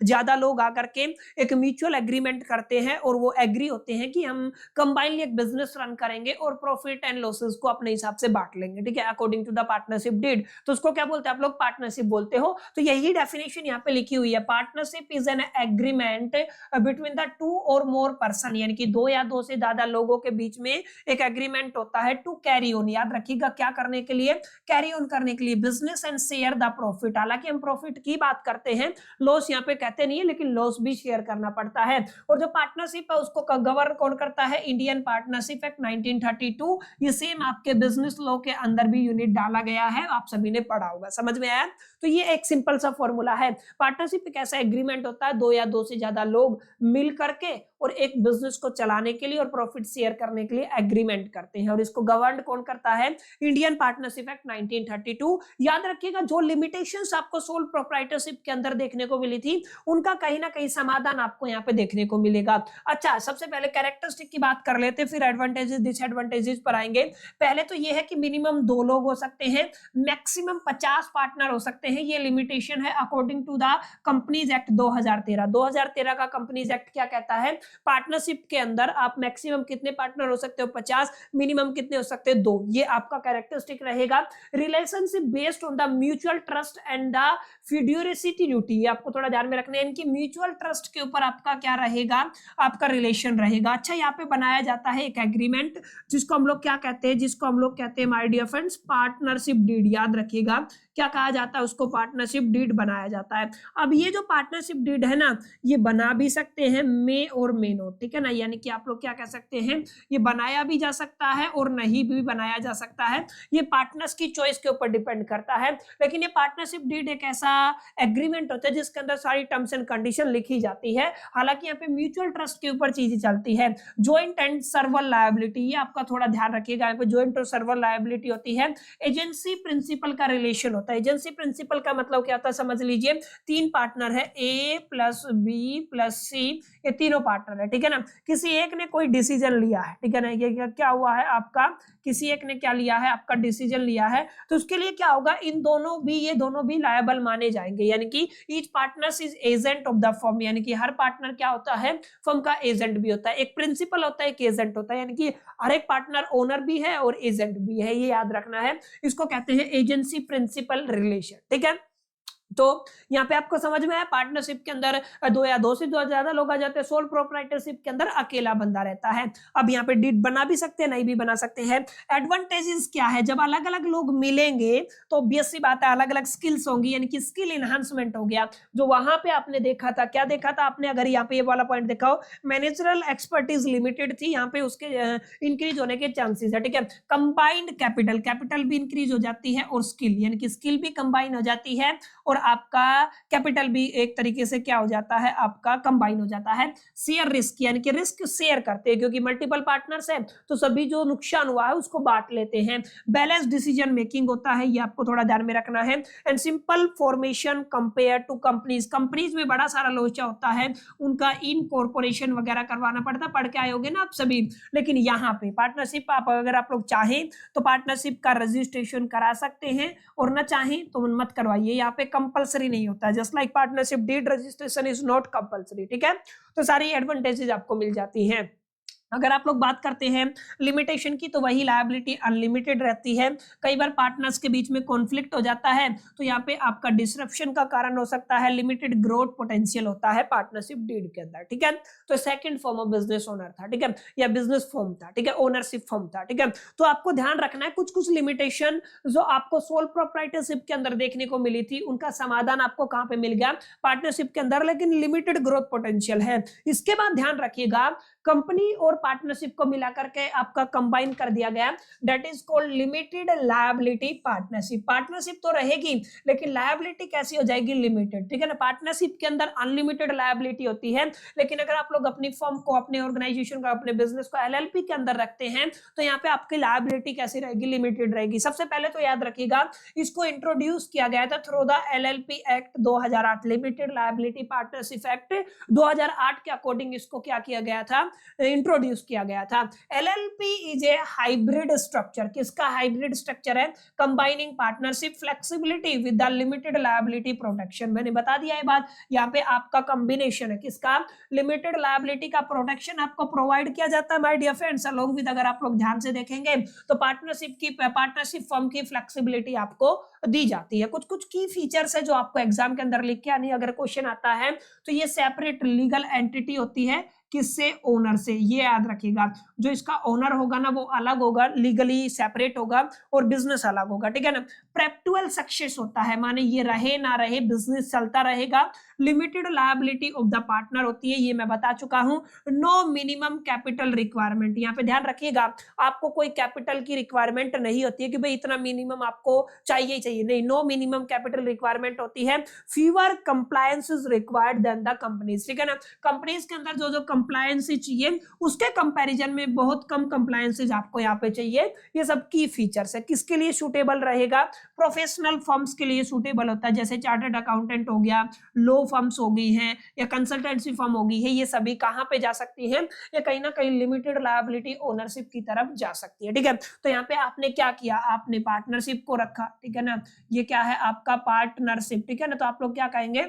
ज्यादा लोग आकर के एक म्यूचुअल एग्रीमेंट करते हैं और वो एग्री होते हैं कि हम कंबाइनली एक बिजनेस रन करेंगे और प्रॉफिट एंड लॉसेस को अपने हिसाब से बांट लेंगे। ठीक है? According to the partnership deed. तो उसको क्या बोलते हैं आप लोग? पार्टनरशिप बोलते हो। तो यही डेफिनेशन यहाँ पे लिखी हुई है। Partnership is an agreement between the two और मोर पर्सन, यानी कि दो या दो से ज्यादा लोगों के बीच में एक एग्रीमेंट होता है टू कैरी ऑन। याद रखिएगा क्या करने के लिए? कैरी ऑन करने के लिए। Business and share the profit. हालांकि हम प्रॉफिट की बात करते हैं, लॉस यहाँ पे कहते नहीं है, लेकिन लॉस भी शेयर करना पड़ता है। और जो पार्टनरशिप है उसको गवर्न कौन करता है? Indian partnership act 1932। ये सेम आपके बिजनेस लॉ के अंदर भी यूनिट डाला गया है, आप सभी ने पढ़ा होगा। समझ में आया? तो ये एक सिंपल सा फॉर्मूला है। पार्टनरशिप एक ऐसा एग्रीमेंट होता है, दो या दो से ज्यादा लोग मिल करके और एक बिजनेस को चलाने के लिए और प्रॉफिट शेयर करने के लिए एग्रीमेंट करते हैं, और इसको गवर्न कौन करता है? Indian partnership act 1932। याद रखिएगा जो लिमिटेशंस आपको सोल प्रोप्राइटरशिप के अंदर देखने को मिली थी, उनका कहीं ना कहीं समाधान आपको यहाँ पे देखने को मिलेगा। अच्छा, सबसे पहले कैरेक्टरिस्टिक की बात कर लेते, फिर एडवांटेजेस डिसएडवांटेजेस पर आएंगे। पहले तो ये है कि मिनिमम 2 लोग हो सकते हैं, मैक्सिमम 50 पार्टनर हो सकते हैं। ये लिमिटेशन है according to the companies act 2013। 2013 का कंपनीज एक्ट क्या कहता है? पार्टनरशिप के अंदर आप मैक्सिमम कितने पार्टनर हो सकते हो, 50, मिनिमम कितने हो सकते हैं, 2, ये आपका कैरेक्टरिस्टिक रहेगा। Relationship based on the mutual trust and the fiduciary duty, ये आपको थोड़ा ध्यान में रखना है, इनकी म्यूचुअल ट्रस्ट के ऊपर आपका क्या रहेगा, आपका रिलेशन रहेगा। अच्छा, यहाँ पे बनाया जाता है एक एग्रीमेंट, जिसको हम लोग क्या कहते हैं, जिसको हम लोग कहते हैं my dear friends partnership deed. याद रखिएगा क्या कहा जाता है उसको, पार्टनरशिप डीड बनाया जाता है। अब ये जो पार्टनरशिप डीड है ना, ये बना भी सकते हैं मे और मे नोट, ठीक है ना, यानी कि आप लोग क्या कह सकते हैं, ये बनाया भी जा सकता है और नहीं भी बनाया जा सकता है, ये पार्टनर्स की चॉइस के ऊपर डिपेंड करता है। लेकिन ये पार्टनरशिप डीड एक ऐसा एग्रीमेंट होता है जिसके अंदर सारी टर्म्स एंड कंडीशन लिखी जाती है। हालांकि यहाँ पे म्यूचुअल ट्रस्ट के ऊपर चीजें चलती है। ज्वाइंट एंड सर्वर लायबिलिटी, ये आपका थोड़ा ध्यान रखिएगा, यहाँ पे ज्वाइंट और सर्वर लायबिलिटी होती है। एजेंसी प्रिंसिपल का रिलेशन होता है। एजेंसी प्रिंसिपल का मतलब क्या होता है, समझ लीजिए, 3 पार्टनर है, ए प्लस बी प्लस सी, ये तीनों पार्टनर है, ठीक है ना। किसी एक ने कोई डिसीजन लिया है, ठीक है ना, ये क्या हुआ है आपका, किसी एक ने क्या लिया है, आपका डिसीजन लिया है, तो उसके लिए क्या होगा, इन दोनों भी, ये दोनों भी लायबल माने जाएंगे, यानी कि each partner is agent of the firm, यानी कि हर पार्टनर क्या होता है, फर्म का एजेंट भी होता है। एक प्रिंसिपल होता है, एक एजेंट होता है, यानी कि हर एक पार्टनर ओनर भी है और एजेंट भी है, ये याद रखना है। इसको कहते हैं एजेंसी प्रिंसिपल रिलेशन, ठीक है। तो यहाँ पे आपको समझ में आया, पार्टनरशिप के अंदर 2 या 2 से ज्यादा लोग आ जाते हैं, सोल प्रोप्राइटरशिप के अंदर अकेला बंदा रहता है। अब यहाँ पे डीड बना भी सकते हैं, नहीं भी बना सकते हैं। एडवांटेजेस क्या है, जब अलग अलग लोग मिलेंगे तो ऑब्वियस सी बात है अलग अलग स्किल्स होंगी, यानी कि स्किल इनहांसमेंट हो गया। जो वहां पे आपने देखा था, क्या देखा था आपने, अगर यहाँ पे ये वाला पॉइंट देखा हो, मैनेजरल एक्सपर्टीज लिमिटेड थी, यहाँ पे उसके इंक्रीज होने के चांसेस है, ठीक है। कंबाइंड कैपिटल, कैपिटल भी इंक्रीज हो जाती है और स्किल, यानी कि स्किल भी कंबाइन हो जाती है और आपका कैपिटल भी एक तरीके से क्या हो जाता है, आपका कंबाइन हो जाता है। शेयर रिस्क, यानी कि रिस्क शेयर करते हैं, क्योंकि मल्टीपल पार्टनर्स है तो सभी जो नुकसान हुआ है उसको बांट लेते हैं। बैलेंस डिसीजन मेकिंग होता है, ये आपको थोड़ा ध्यान में रखना है। And simple formation compare to companies, companies में बड़ा सारा लोचा होता है, उनका इनकॉर्पोरेशन वगैरह करवाना पड़ता है, पढ़ के आए होगे ना आप सभी। लेकिन यहाँ पे पार्टनरशिप आप अगर आप लोग चाहें तो पार्टनरशिप का रजिस्ट्रेशन करा सकते हैं और ना चाहें तो मत करवाइए, यहाँ पे कंपलसरी नहीं होता, just like partnership deed registration is not compulsory, ठीक है। तो सारी एडवांटेजेस आपको मिल जाती हैं। अगर आप लोग बात करते हैं लिमिटेशन की, तो वही लायबिलिटी अनलिमिटेड रहती है। कई बार पार्टनर्स के बीच में कॉन्फ्लिक्ट हो जाता है, तो यहाँ पे आपका डिसरप्शन का कारण हो सकता है। लिमिटेड ग्रोथ पोटेंशियल होता है पार्टनरशिप डीड के अंदर, ठीक है। तो second form of business owner था, ठीक है, या बिजनेस फॉर्म था, ठीक है, ओनरशिप फॉर्म था, ठीक है। तो आपको ध्यान रखना है कुछ कुछ लिमिटेशन जो आपको सोल प्रोप्राइटरशिप के अंदर देखने को मिली थी, उनका समाधान आपको कहां पे मिल गया, पार्टनरशिप के अंदर, लेकिन लिमिटेड ग्रोथ पोटेंशियल है। इसके बाद ध्यान रखिएगा, कंपनी और पार्टनरशिप को मिलाकर के आपका कंबाइन कर दिया गया, that is called limited liability partnership. Partnership तो रहेगी लेकिन लायबिलिटी कैसी हो जाएगी, लिमिटेड, ठीक है ना। पार्टनरशिप के अंदर अनलिमिटेड लायबिलिटी होती है, लेकिन अगर आप लोग अपनी फर्म को, अपने ऑर्गेनाइजेशन को, अपने बिजनेस को एलएलपी के अंदर रखते हैं तो यहाँ पे आपकी लायबिलिटी कैसी रहेगी, लिमिटेड रहेगी। सबसे पहले तो याद रखिएगा, इसको इंट्रोड्यूस किया गया था through the LLP act 2008, limited liability partnership act 2008 के अकॉर्डिंग इसको क्या किया गया था, इंट्रोड्यूस किया गया था। LLP is a hybrid structure, किसका हाइब्रिड स्ट्रक्चर है, combining partnership flexibility with the limited liability protection. मैंने बता दिया है बात, यहाँ पे आपका कॉम्बिनेशन है किसका, लिमिटेड लायबिलिटी का प्रोटेक्शन आपको प्रोवाइड किया जाता है my dear friends, along with, अगर आप लोग ध्यान से देखेंगे तो पार्टनरशिप फर्म की फ्लेक्सिबिलिटी आपको दी जाती है। कुछ कुछ की फीचर्स है जो आपको एग्जाम के अंदर लिख के आनी, अगर क्वेश्चन आता है तो ये सेपरेट लीगल एंटिटी होती है, किससे, ओनर से, ये याद रखिएगा। जो इसका ओनर होगा ना वो अलग होगा, लीगली सेपरेट होगा और बिजनेस अलग होगा, ठीक है ना। परपेचुअल सक्सेस होता है, माने ये रहे ना रहे बिजनेस चलता रहेगा। Limited liability of the partner होती है, ये मैं बता चुका हूं। नो मिनिमम कैपिटल रिक्वायरमेंट, यहाँ पे ध्यान रखिएगा, आपको कोई कैपिटल की रिक्वायरमेंट नहीं होती है कि भाई इतना मिनिमम आपको चाहिए ही चाहिए, नहीं, नो मिनिमम कैपिटल रिक्वायरमेंट होती है। Fewer compliance required than the companies, ठीक है ना। कंपनीज के अंदर जो जो कंप्लायंसी चाहिए उसके कंपैरिजन में बहुत कम कंप्लायंसेज आपको यहाँ पे चाहिए। ये सब की फीचर्स है, किसके लिए सूटेबल रहेगा, प्रोफेशनल फर्म्स के लिए सूटेबल होता है, जैसे चार्टर्ड अकाउंटेंट हो गया, लो फर्म्स हो गई हैं या कंसल्टेंसी फर्म हो गई है, ये सभी कहां पे जा सकती हैं, ये कहीं ना कहीं लिमिटेड लायबिलिटी ओनरशिप की तरफ जा सकती है, ठीक है। तो यहाँ पे आपने क्या किया, आपने पार्टनरशिप को रखा, ठीक है ना, ये क्या है आपका पार्टनरशिप, ठीक है ना। तो आप लोग क्या कहेंगे,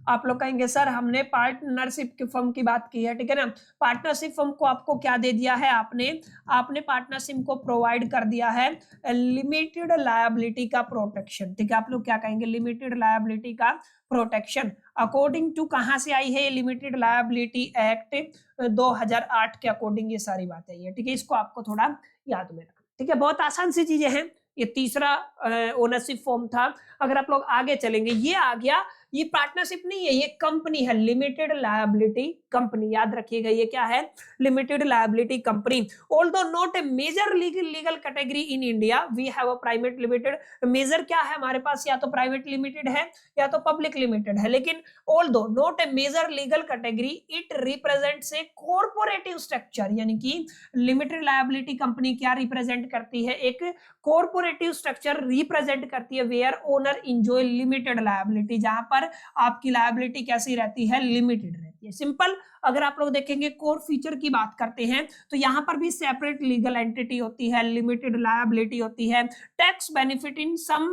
आप लोग कहेंगे सर हमने पार्टनरशिप की फर्म की बात की है, ठीक है ना। पार्टनरशिप फर्म को आपको क्या दे दिया है, आपने पार्टनरशिप को प्रोवाइड कर दिया है लिमिटेड लायबिलिटी का प्रोटेक्शन, ठीक है। आप लोग क्या कहेंगे, लिमिटेड लायबिलिटी का प्रोटेक्शन। अकॉर्डिंग टू कहां से आई है, लिमिटेड लायबिलिटी एक्ट 2008 के अकॉर्डिंग ये सारी बातें है, ठीक है। इसको आपको थोड़ा याद में रखना, ठीक है। बहुत आसान सी चीजें हैं। ये तीसरा ओनरशिप फॉर्म था। अगर आप लोग आगे चलेंगे, ये आ गया, ये पार्टनरशिप नहीं है, ये कंपनी है, लिमिटेड लायबिलिटी कंपनी। याद रखिएगा ये क्या है, limited liability company. Although not a major legal category in India, we have a private limited. Major क्या है हमारे पास, या तो प्राइवेट लिमिटेड है या तो पब्लिक लिमिटेड है, लेकिन although not a major legal category, it represents a corporative structure. यानी कि लिमिटेड लायबिलिटी कंपनी क्या रिप्रेजेंट करती है, एक कॉर्पोरेटिव स्ट्रक्चर रिप्रेजेंट करती है, where owner enjoy limited liability, जहां पर आपकी लायबिलिटी कैसी रहती है, लिमिटेड रहती है। सिंपल। अगर आप लोग देखेंगे कोर फीचर की बात करते हैं तो यहां पर भी सेपरेट लीगल एंटिटी होती है, लिमिटेड लायबिलिटी होती है, टैक्स बेनिफिट इन सम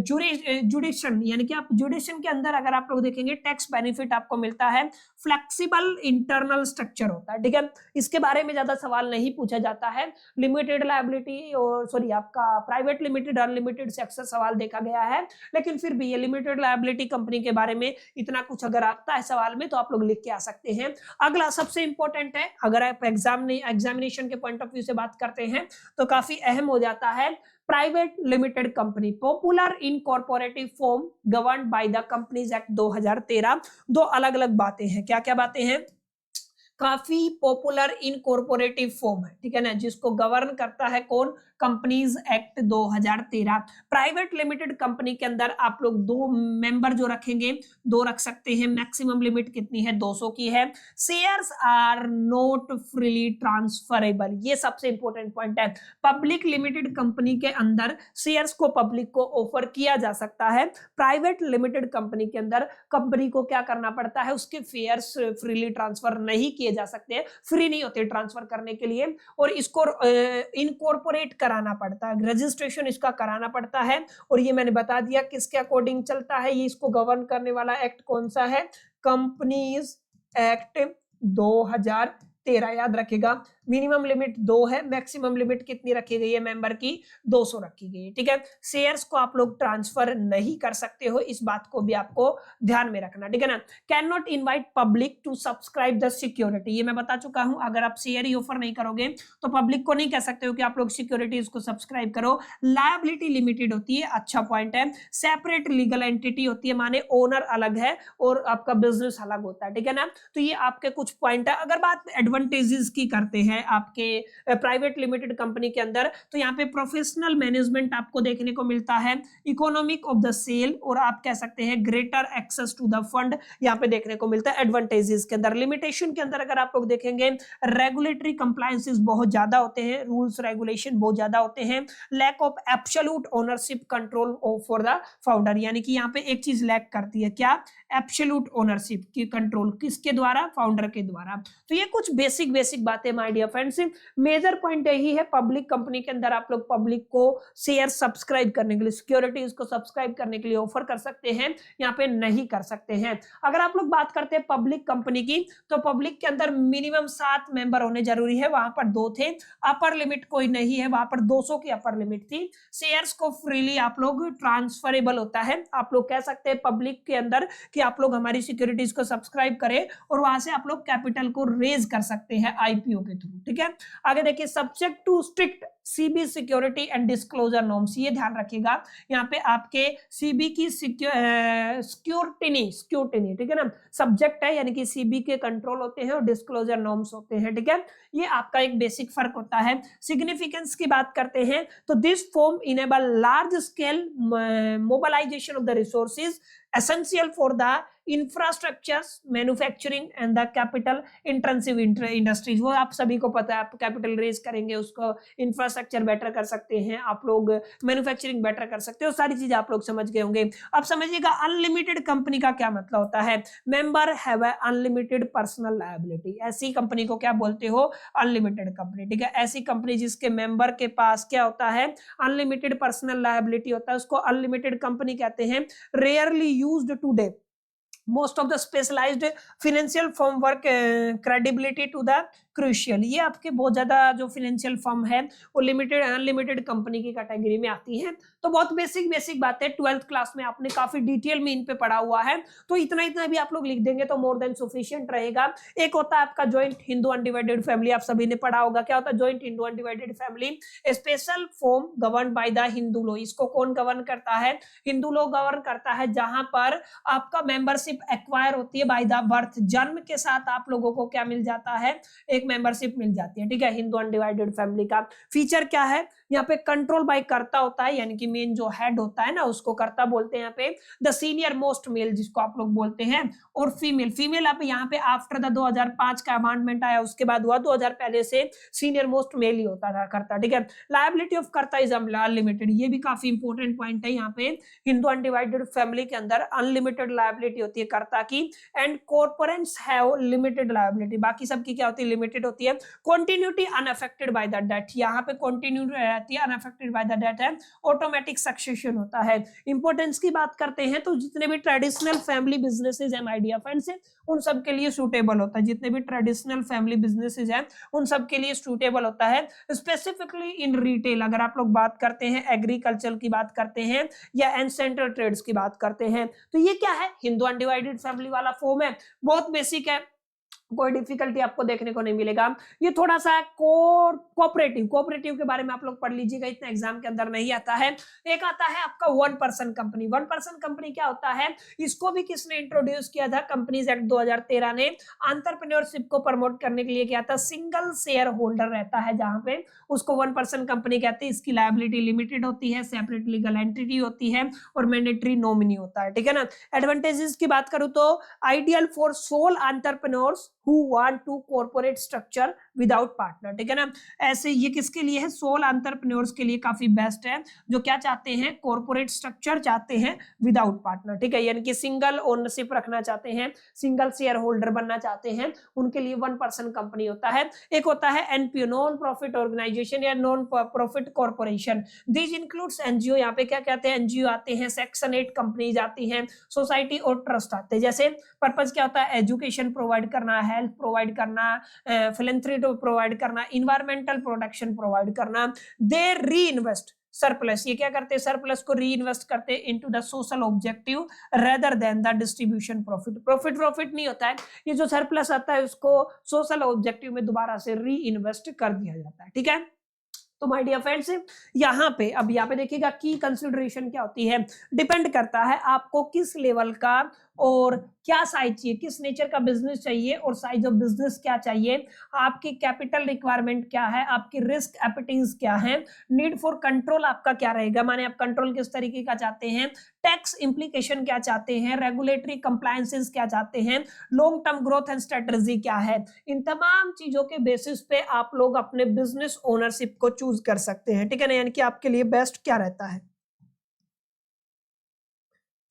जुडिशन, यानी कि आप जुडिशन के अंदर अगर आप लोग देखेंगे टैक्स बेनिफिट आपको मिलता है, फ्लेक्सिबल इंटरनल स्ट्रक्चर होता है, ठीक है। इसके बारे में ज्यादा सवाल नहीं पूछा जाता है। लिमिटेड लायबिलिटी और सॉरी आपका प्राइवेट लिमिटेड अनलिमिटेड से अक्सर सवाल देखा गया है, लेकिन फिर भी ये लिमिटेड लायबिलिटी कंपनी के बारे में इतना कुछ अगर आता है सवाल में तो आप लोग लिख के आ सकते हैं। अगला सबसे इंपॉर्टेंट है, अगर आप एग्जामिनेशन के पॉइंट ऑफ व्यू से बात करते हैं तो काफी अहम हो जाता है, private limited company, popular incorporative form governed by the companies act 2013। दो अलग अलग बातें हैं, क्या क्या बातें हैं, काफी पॉपुलर इनकॉर्पोरेटिव फॉर्म है, ठीक है ना, जिसको गवर्न करता है कौन, companies act 2013। Private limited company के अंदर आप लोग दो मेंबर जो रखेंगे, दो रख सकते हैं, मैक्सिमम लिमिट कितनी है, 200 की है। Shares are not freely transferable, ये सबसे इंपॉर्टेंट पॉइंट है। पब्लिक लिमिटेड कंपनी के अंदर शेयर्स को पब्लिक को ऑफर किया जा सकता है, प्राइवेट लिमिटेड कंपनी के अंदर कंपनी को क्या करना पड़ता है, उसके शेयर्स फ्रीली ट्रांसफर नहीं किए जा सकते, फ्री नहीं होते ट्रांसफर करने के लिए, और इसको इनकॉर्पोरेट कराना पड़ता है, रजिस्ट्रेशन इसका कराना पड़ता है। और ये मैंने बता दिया किसके अकॉर्डिंग चलता है, ये इसको गवर्न करने वाला एक्ट कौन सा है, कंपनीज एक्ट 2013। याद रखिएगा, मिनिमम लिमिट 2 है, मैक्सिमम लिमिट कितनी रखी गई है मेंबर की, 200 रखी गई है, ठीक है। शेयर्स को आप लोग ट्रांसफर नहीं कर सकते हो, इस बात को भी आपको ध्यान में रखना, ठीक है ना। Can not invite public to subscribe the security, ये मैं बता चुका हूं, अगर आप शेयर ही ऑफर नहीं करोगे तो पब्लिक को नहीं कह सकते हो कि आप लोग सिक्योरिटीज को सब्सक्राइब करो। लायबिलिटी लिमिटेड होती है, अच्छा पॉइंट है। सेपरेट लीगल एंटिटी होती है, माने ओनर अलग है और आपका बिजनेस अलग होता है, ठीक है ना। तो ये आपके कुछ पॉइंट है। अगर बात एडवांटेजेस की करते हैं आपके प्राइवेट लिमिटेड कंपनी के अंदर, तो यहाँ पे प्रोफेशनल मैनेजमेंट आपको देखने को मिलता है, इकोनॉमिक ऑफ द सेल, और आप कह सकते हैं greater access to the fund यहाँ पे देखने को मिलता है एडवांटेजेस के अंदर। लिमिटेशन के अंदर अगर आप लोग देखेंगे, रेगुलेटरी कंप्लायंसेस बहुत ज्यादा होते हैं, रूल्स रेगुलेशन बहुत ज्यादा होते हैं, lack of absolute ownership control for the founder, यानी कि यहाँ पे एक चीज लैक करती है, क्या, एब्सोल्यूट ओनरशिप की कंट्रोल किसके द्वारा, फाउंडर के द्वारा। तो ये कुछ बेसिक बातें my dear friends. Major point यही है, पब्लिक कंपनी के अंदर आप लोग पब्लिक को शेयर सब्सक्राइब करने के लिए, सिक्योरिटीज को सब्सक्राइब करने के लिए ऑफर कर सकते हैं, यहाँ पे नहीं कर सकते हैं। अगर आप लोग बात करते हैं पब्लिक कंपनी की, तो पब्लिक के अंदर मिनिमम 7 मेंबर होने जरूरी है, वहां पर 2 थे, अपर लिमिट कोई नहीं है, वहां पर 200 की अपर लिमिट थी। शेयर्स को फ्रीली आप लोग ट्रांसफरेबल होता है, आप लोग कह सकते हैं पब्लिक के अंदर कि आप लोग हमारी सिक्योरिटीज को सब्सक्राइब करें और वहां से आप लोग कैपिटल को रेज कर सकते हैं आईपीओ के थ्रू, ठीक है। आगे देखिए, subject to strict SEBI security and disclosure norms, ये ध्यान रखिएगा, यहाँ पे आपके सीबी की स्क्यूटिनी, ठीक है ना, सब्जेक्ट है, यानी कि सीबी के कंट्रोल होते हैं और डिस्क्लोजर नॉर्म्स होते हैं, ठीक है। ये आपका एक बेसिक फर्क होता है। सिग्निफिकेंस की बात करते हैं तो this form enable large scale mobilisation of the resources essential for the infrastructures manufacturing and the capital intensive industries। वो आप सभी को पता है, आप कैपिटल रेज करेंगे, उसको इंफ्रास्ट्रक्चर बेटर कर सकते हैं, आप लोग मैन्युफैक्चरिंग बेटर कर सकते हो, सारी चीजें आप लोग समझ गए होंगे। अब समझिएगा अनलिमिटेड कंपनी का क्या मतलब होता है, member have unlimited personal liability, ऐसी कंपनी को क्या बोलते हो, अनलिमिटेड कंपनी, ठीक है। ऐसी कंपनी जिसके मेंबर के पास क्या होता है, अनलिमिटेड पर्सनल लायबिलिटी होता है, उसको अनलिमिटेड कंपनी कहते हैं। Rarely used today, most of the specialised financial firm work credibility to the crucial. ये आपके बहुत ज्यादा जो फाइनेंशियल फर्म है वो लिमिटेड अनलिमिटेड कंपनी की कैटेगरी में आती है। तो बहुत बेसिक बेसिक बातें 12th क्लास में आपने काफी डिटेल में इन पे पढ़ा हुआ है, तो इतना इतना भी आप लोग लिख देंगे तो मोर देन सफिशिएंट रहेगा। एक होता है आपका जॉइंट हिंदू अनडिवाइडेड फैमिली, आप सभी ने पढ़ा होगा। क्या होता है joint Hindu undivided family? Special form govern by the Hindu law. इसको कौन गवर्न करता है? हिंदू लॉ गवर्न करता है, जहां पर आपका मेंबरशिप एक्वायर होती है बाय द बर्थ। जन्म के साथ आप लोगों को क्या मिल जाता है? एक मेंबरशिप मिल जाती है, ठीक है। हिंदू अनडिवाइडेड फैमिली का फीचर क्या है? यहाँ पे कंट्रोल बाय कर्ता होता है, यानी कि मेन जो हेड होता है ना उसको कर्ता बोलते हैं यहाँ पे। द सीनियर मोस्ट मेल जिसको आप लोग बोलते हैं, और फीमेल। फीमेल आप यहाँ पे आफ्टर द 2005 का अमेंडमेंट आया उसके बाद हुआ, 2000 पहले से सीनियर मोस्ट मेल ही होता था कर्ता, ठीक है। लायबिलिटी ऑफ कर्ता इज अनलिमिटेड, ये भी काफी इंपॉर्टेंट पॉइंट है यहाँ पे। हिंदू अनडिवाइडेड फैमिली के अंदर अनलिमिटेड लायबिलिटी होती है कर्ता की, and corporates have limited liability, बाकी सबकी क्या होती है? लिमिटेड होती है। Continuity unaffected by the death, यहाँ पे कंटिन्यूटी रहती है, अनअफेक्टेड बाय द डेथ है। ऑटोमेटिक सक्सेशन होता है। इंपॉर्टेंस की बात करते हैं तो जितने भी ट्रेडिशनल फैमिली बिजनेसेस हैं माय डियर फ्रेंड्स, उन सब के लिए सूटेबल होता है। जितने भी ट्रेडिशनल फैमिली बिजनेसेस हैं उन सब के लिए सूटेबल होता है। स्पेसिफिकली इन रिटेल, अगर आप लोग बात करते हैं एग्रीकल्चर की बात करते हैं या एंसेंट्रल ट्रेड्स की बात करते हैं, तो ये क्या है? हिंदू अनडिवाइडेड फैमिली वाला फॉर्म है, बहुत बेसिक है, कोई डिफिकल्टी आपको देखने को नहीं मिलेगा। ये थोड़ा सा कोऑपरेटिव के बारे में आप लोग पढ़ लीजिएगा, इतना एग्जाम के अंदर नहीं आता है। एक आता है आपका 1% कंपनी। 1% कंपनी क्या होता है? इसको भी किसने इंट्रोड्यूस किया था? कंपनीज एक्ट 2013 ने एंटरप्रेन्योरशिप को प्रमोट करने के लिए किया था। सिंगल शेयर होल्डर रहता है जहां पे, उसको 1% कंपनी कहते हैं। इसकी लायबिलिटी लिमिटेड होती है, सेपरेट लीगल एंटिटी होती है, और मैंडेटरी नॉमिनी होता है, ठीक है ना। एडवांटेजेस की बात करूं तो ideal for sole entrepreneurs who want to corporate structure without partner, ठीक है ना। ऐसे ये किसके लिए है? सोल एंटरप्रेन्योर्स के लिए काफी बेस्ट है, जो क्या चाहते हैं? कॉर्पोरेट स्ट्रक्चर चाहते हैं विदाउट पार्टनर, ठीक है। यानी कि सिंगल ओनरशिप रखना चाहते हैं, सिंगल शेयर होल्डर बनना चाहते हैं, उनके लिए 1% कंपनी होता है। एक होता है एनपीओ, नॉन प्रॉफिट ऑर्गेनाइजेशन या non profit corporation. This includes NGO, यहाँ पे क्या कहते हैं? एनजीओ आते हैं, सेक्शन 8 कंपनीज आती हैं, सोसाइटी और ट्रस्ट आते हैं। जैसे पर्पज क्या होता है? एजुकेशन प्रोवाइड करना, हेल्थ प्रोवाइड करना, फिलैंथ्रोपी प्रोवाइड करना, इन्वायरमेंटल प्रोटेक्शन प्रोवाइड करना। दे री इन्वेस्ट सरप्लस, ये क्या करते हैं? सरप्लस को री इन्वेस्ट करते हैं into the social objective rather than the distribution profit. Profit नहीं होता है, ये जो सरप्लस आता है उसको सोशल ऑब्जेक्टिव में दोबारा से री इन्वेस्ट कर दिया जाता है, ठीक है। तो माय डियर फ्रेंड्स, यहाँ पे देखिएगा की कंसिडरेशन क्या होती है? डिपेंड करता है आपको किस लेवल का और क्या साइज चाहिए, किस नेचर का बिजनेस चाहिए और साइज ऑफ बिजनेस क्या चाहिए, आपकी कैपिटल रिक्वायरमेंट क्या है, आपकी रिस्क एपिटाइज क्या है, नीड फॉर कंट्रोल आपका क्या रहेगा, माने आप कंट्रोल किस तरीके का चाहते हैं, टैक्स इंप्लीकेशन क्या चाहते हैं, रेगुलेटरी कंप्लायंसेस क्या चाहते हैं, long term growth and strategy क्या है। इन तमाम चीजों के बेसिस पे आप लोग अपने बिजनेस ओनरशिप को चूज कर सकते हैं, ठीक है ना। यानी कि आपके लिए बेस्ट क्या रहता है।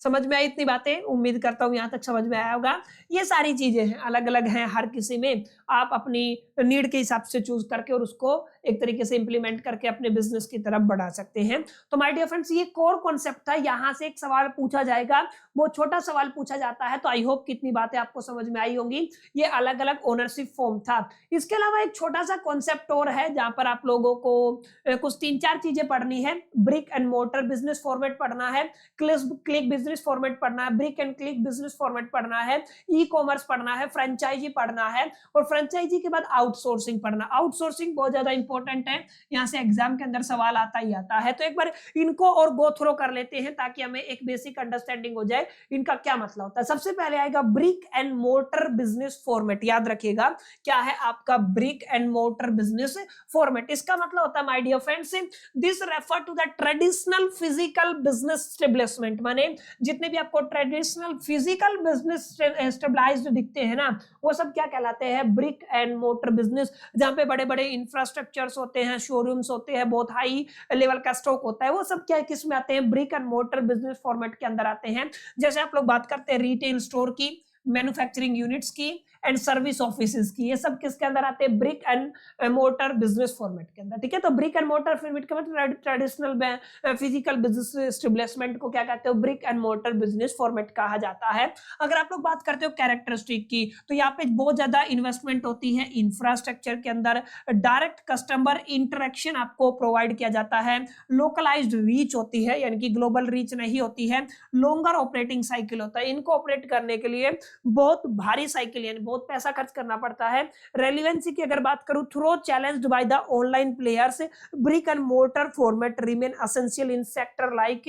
समझ में आई इतनी बातें? उम्मीद करता हूँ यहाँ तक समझ में आया होगा। ये सारी चीजें हैं, अलग अलग हैं हर किसी में, आप अपनी नीड के हिसाब से चूज करके और उसको एक तरीके से इंप्लीमेंट करके अपने बिजनेस की तरफ बढ़ा सकते हैं। तो माय डियर फ्रेंड्स, ये कोर कॉन्सेप्ट था। यहाँ से एक सवाल पूछा जाएगा, वो छोटा सवाल पूछा जाता है, तो आई होप कितनी बातें आपको समझ में आई होंगी। ये अलग अलग ओनरशिप फॉर्म था। इसके अलावा एक छोटा सा कॉन्सेप्ट और है जहां पर आप लोगों को कुछ 3-4 चीजें पढ़नी है। Brick and mortar business format पढ़ना है, क्लिक बिजनेस फॉर्मेट पढ़ना है, brick and click business format पढ़ना है, ई कॉमर्स पढ़ना है, फ्रेंचाइजी पढ़ना है, और फ्रेंचाइजी के बाद आउटसोर्सिंग पढ़ना। आउटसोर्सिंग बहुत ज्यादा इंपॉर्टेंट है, यहाँ से एग्जाम के अंदर सवाल आता ही आता है। तो एक बार इनको और गो थ्रो कर लेते हैं ताकि हमें एक बेसिक अंडरस्टैंडिंग हो जाए इनका क्या मतलब होता है। सबसे पहले आएगा brick and mortar business format. याद रखिएगा क्या है आपका brick and mortar business format. इसका मतलब होता है my dear friends, this refer to the traditional physical business establishment. माने जितने भी आपको ट्रेडिशनल फिजिकल बिजनेस स्टेबलाइज्ड दिखते हैं ना, वो सब क्या कहलाते हैं? Brick and mortar business. जहां पे बड़े बड़े इंफ्रास्ट्रक्चर्स होते हैं, शोरूम्स होते हैं, बहुत हाई लेवल का स्टॉक होता है, वो सब क्या किस में आते हैं? Brick and mortar business format के अंदर आते हैं। जैसे आप लोग बात करते हैं रिटेल स्टोर की, मैन्युफैक्चरिंग यूनिट्स की, एंड सर्विस ऑफिसेज की, ये सब किसके अंदर आते हैं, brick and motor business format के अंदर, ठीक है। तो ब्रिक एंड मोटर फॉर्मेट का मतलब ट्रेडिशनल फिजिकल बिजनेस एस्टेब्लिशमेंट को क्या कहते हो, brick and motor business format कहा जाता है। अगर आप लोग बात करते हो कैरेक्टरिस्टिक की, तो यहाँ पे बहुत ज्यादा इन्वेस्टमेंट होती है इंफ्रास्ट्रक्चर के अंदर, डायरेक्ट कस्टमर इंटरेक्शन आपको प्रोवाइड किया जाता है, लोकलाइज्ड रीच होती है यानी कि ग्लोबल रीच नहीं होती है, लॉन्गर ऑपरेटिंग साइकिल होता है, इनको ऑपरेट करने के लिए बहुत भारी साइकिल यानी बहुत पैसा खर्च करना पड़ता है। रेलिवेंसी की अगर बात करूं, though challenged by the online players, brick and motor format remain essential in sector like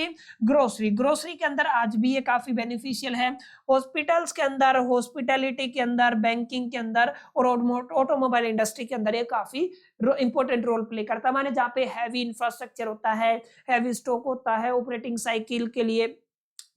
grocery, grocery के अंदर आज भी ये काफी बेनिफिशियल है, हॉस्पिटल्स के अंदर, हॉस्पिटैलिटी के अंदर, बैंकिंग के अंदर और ऑटोमोबाइल इंडस्ट्री के अंदर ये काफी इंपॉर्टेंट रोल प्ले करता है। माने जहाँ पे हैवी इंफ्रास्ट्रक्चर होता है, हैवी स्टॉक होता है, ऑपरेटिंग साइकिल के लिए,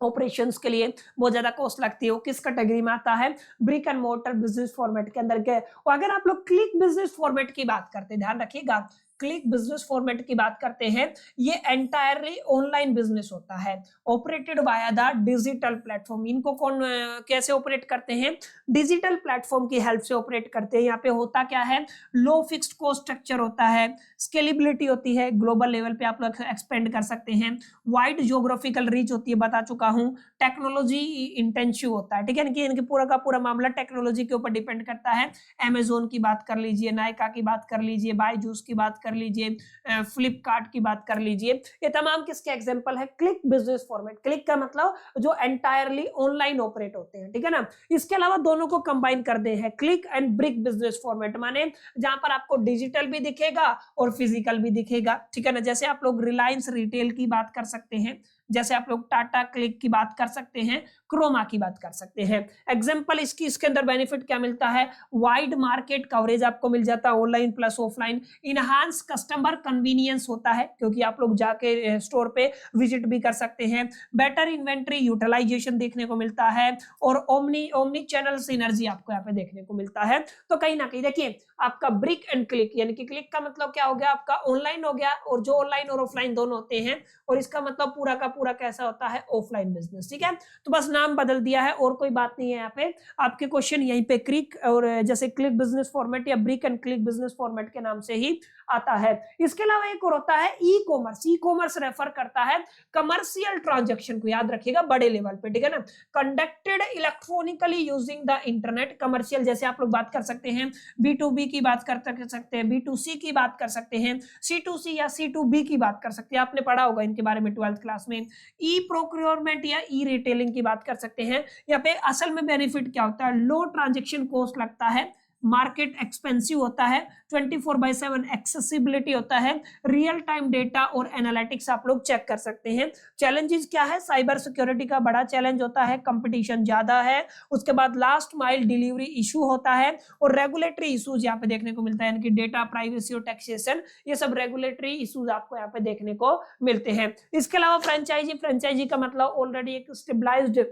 ऑपरेशंस के लिए बहुत ज्यादा कॉस्ट लगती है, वो किस कैटेगरी में आता है, brick and motor business format के अंदर के। और अगर आप लोग क्लिक बिजनेस फॉर्मेट की बात करते हैं, ध्यान रखिएगा, क्लिक बिजनेस फॉर्मेट की बात करते हैं, ये एंटायरली ऑनलाइन बिजनेस होता है, operated by the digital platform. इनको कौन कैसे ऑपरेट करते हैं, डिजिटल प्लेटफॉर्म की हेल्प से ऑपरेट करते हैं। यहाँ पे होता क्या है, लो फिक्स्ड कॉस्ट स्ट्रक्चर होता है, स्केलेबिलिटी होती है, ग्लोबल लेवल पे आप लोग एक्सपेंड कर सकते हैं, वाइड ज्योग्राफिकल रीच होती है, बता चुका हूँ, टेक्नोलॉजी इंटेंसिव होता है, ठीक है, इनकी पूरा का पूरा मामला टेक्नोलॉजी के ऊपर डिपेंड करता है। अमेजोन की बात कर लीजिए, नायका की बात कर लीजिए, बायजूस की बात कर लीजिए, फ्लिपकार्ट की बात कर लीजिए, ये तमाम किसके एग्जांपल है, क्लिक बिजनेस फॉर्मेट। क्लिक का मतलब जो एंटायरली ऑनलाइन ऑपरेट होते हैं, ठीक है ना। इसके अलावा दोनों को कंबाइन कर दे हैं, click and brick business format, माने जहां पर आपको डिजिटल भी दिखेगा और फिजिकल भी दिखेगा, ठीक है ना। जैसे आप लोग रिलायंस रिटेल की बात कर सकते हैं, जैसे आप लोग टाटा क्लिक की बात कर सकते हैं, क्रोमा की बात कर सकते हैं। एग्जांपल इसकी, इसके अंदर बेनिफिट क्या मिलता है, वाइड मार्केट कवरेज आपको मिल जाता है, online plus offline, enhance customer convenience होता है क्योंकि आप लोग जाके स्टोर पे विजिट भी कर सकते हैं, बेटर इन्वेंट्री यूटिलाइजेशन देखने को मिलता है, और ओमनी चैनल सिनर्जी आपको यहाँ पे देखने को मिलता है। तो कहीं ना कहीं देखिए, आपका ब्रिक एंड क्लिक यानी कि क्लिक का मतलब क्या हो गया, आपका ऑनलाइन हो गया, और जो ऑनलाइन और ऑफलाइन दोनों होते हैं, और इसका मतलब पूरा का पूरा कैसा होता है, ऑफलाइन बिजनेस, ठीक है। तो बस नाम बदल दिया है और कोई बात नहीं है। यहाँ पे आपके क्वेश्चन यहीं पे क्लिक और जैसे क्लिक बिजनेस फॉर्मेट या brick and click business format के नाम से ही आता है। इसके अलावा एक और होता है e commerce. E commerce refer करता है कमर्शियल ट्रांजैक्शन को, याद रखिएगा बड़े लेवल पे, ठीक है ना, conducted electronically using the internet. Commercial जैसे आप लोग बात कर सकते हैं, B2B की बात कर सकते हैं, B2C की बात कर सकते हैं, C2C या C2B की बात कर सकते हैं, आपने पढ़ा होगा इनके बारे में 12th क्लास में। ई प्रोक्योरमेंट या ई रिटेलिंग की बात कर सकते हैं। यहाँ पे असल में बेनिफिट क्या होता है, लो ट्रांजैक्शन कॉस्ट लगता है, मार्केट एक्सपेंसिव होता है, 24/7 एक्सेसिबिलिटी होता है, रियल टाइम डेटा और एनालिटिक्स आप लोग चेक कर सकते हैं। चैलेंजेस क्या है, साइबर सिक्योरिटी का बड़ा चैलेंज होता है, कंपटीशन ज्यादा है, उसके बाद लास्ट माइल डिलीवरी इशू होता है, और रेगुलेटरी इश्यूज यहाँ पे देखने को मिलता है, यानी कि डेटा प्राइवेसी और टैक्सेशन, ये सब रेगुलेटरी इश्यूज आपको यहाँ पे देखने को मिलते हैं। इसके अलावा फ्रेंचाइजी, फ्रेंचाइजी का मतलब ऑलरेडी एक स्टेबलाइज्ड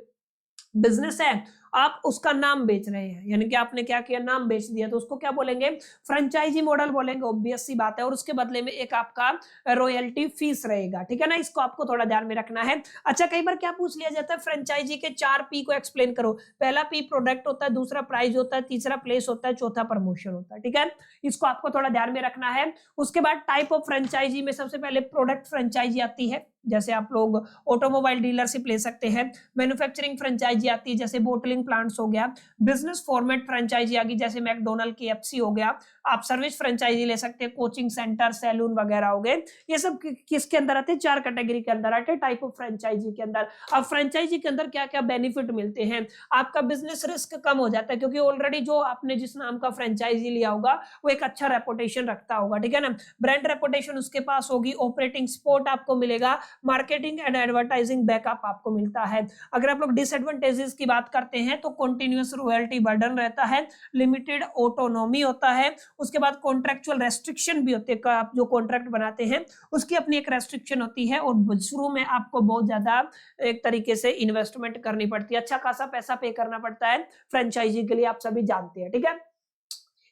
बिजनेस है, आप उसका नाम बेच रहे हैं, यानी कि आपने क्या किया, नाम बेच दिया, तो उसको क्या बोलेंगे, फ्रेंचाइजी मॉडल बोलेंगे, ऑब्वियस सी बात है, और उसके बदले में एक आपका रॉयल्टी फीस रहेगा, ठीक है ना। इसको आपको थोड़ा ध्यान में रखना है। अच्छा, कई बार क्या पूछ लिया जाता है, फ्रेंचाइजी के 4P को एक्सप्लेन करो। पहला P प्रोडक्ट होता है, दूसरा प्राइस होता है, तीसरा प्लेस होता है, चौथा प्रमोशन होता है, ठीक है। इसको आपको थोड़ा ध्यान में रखना है। उसके बाद टाइप ऑफ फ्रेंचाइजी में सबसे पहले प्रोडक्ट फ्रेंचाइजी आती है, जैसे आप लोग ऑटोमोबाइल डीलरशिप ले सकते हैं। मैन्युफैक्चरिंग फ्रेंचाइजी आती है, जैसे बोटलिंग प्लांट्स हो गया। बिजनेस फॉर्मेट फ्रेंचाइजी आ गई, जैसे मैकडोनल्ड, KFC हो गया। आप सर्विस फ्रेंचाइजी ले सकते हैं, कोचिंग सेंटर, सैलून वगैरह हो गए। ये सब किसके अंदर आते हैं, 4 कैटेगरी के अंदर आते हैं, टाइप ऑफ फ्रेंचाइजी के अंदर। अब फ्रेंचाइजी के अंदर क्या क्या बेनिफिट मिलते हैं, आपका बिजनेस रिस्क कम हो जाता है, क्योंकि ऑलरेडी जो आपने जिस नाम का फ्रेंचाइजी लिया होगा वो एक अच्छा रेपुटेशन रखता होगा, ठीक है ना, ब्रांड रेपुटेशन उसके पास होगी, ऑपरेटिंग सपोर्ट आपको मिलेगा, मार्केटिंग एंड एडवर्टाइजिंग बैकअप आपको मिलता है। अगर आप लोग डिसएडवांटेजेस की बात करते हैं तो कंटीन्यूअस रॉयल्टी बर्डन रहता है, लिमिटेड ऑटोनॉमी होता है, उसके बाद कॉन्ट्रैक्चुअल रेस्ट्रिक्शन भी होते हैं, आप जो कॉन्ट्रैक्ट बनाते हैं उसकी अपनी एक रेस्ट्रिक्शन होती है, और शुरू में आपको बहुत ज्यादा एक तरीके से इन्वेस्टमेंट करनी पड़ती है, अच्छा खासा पैसा पे करना पड़ता है फ्रेंचाइजी के लिए, आप सभी जानते हैं, ठीक है।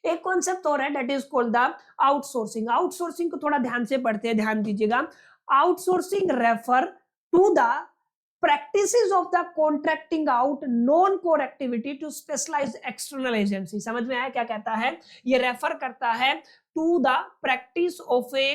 एक कॉन्सेप्ट और है, that is called the outsourcing. Outsourcing को थोड़ा ध्यान से पढ़ते हैं, ध्यान दीजिएगा। Outsourcing refer to the practices of the contracting out non-core activity to specialized external agency। समझ में आया क्या कहता है? ये रेफर करता है to the practice of a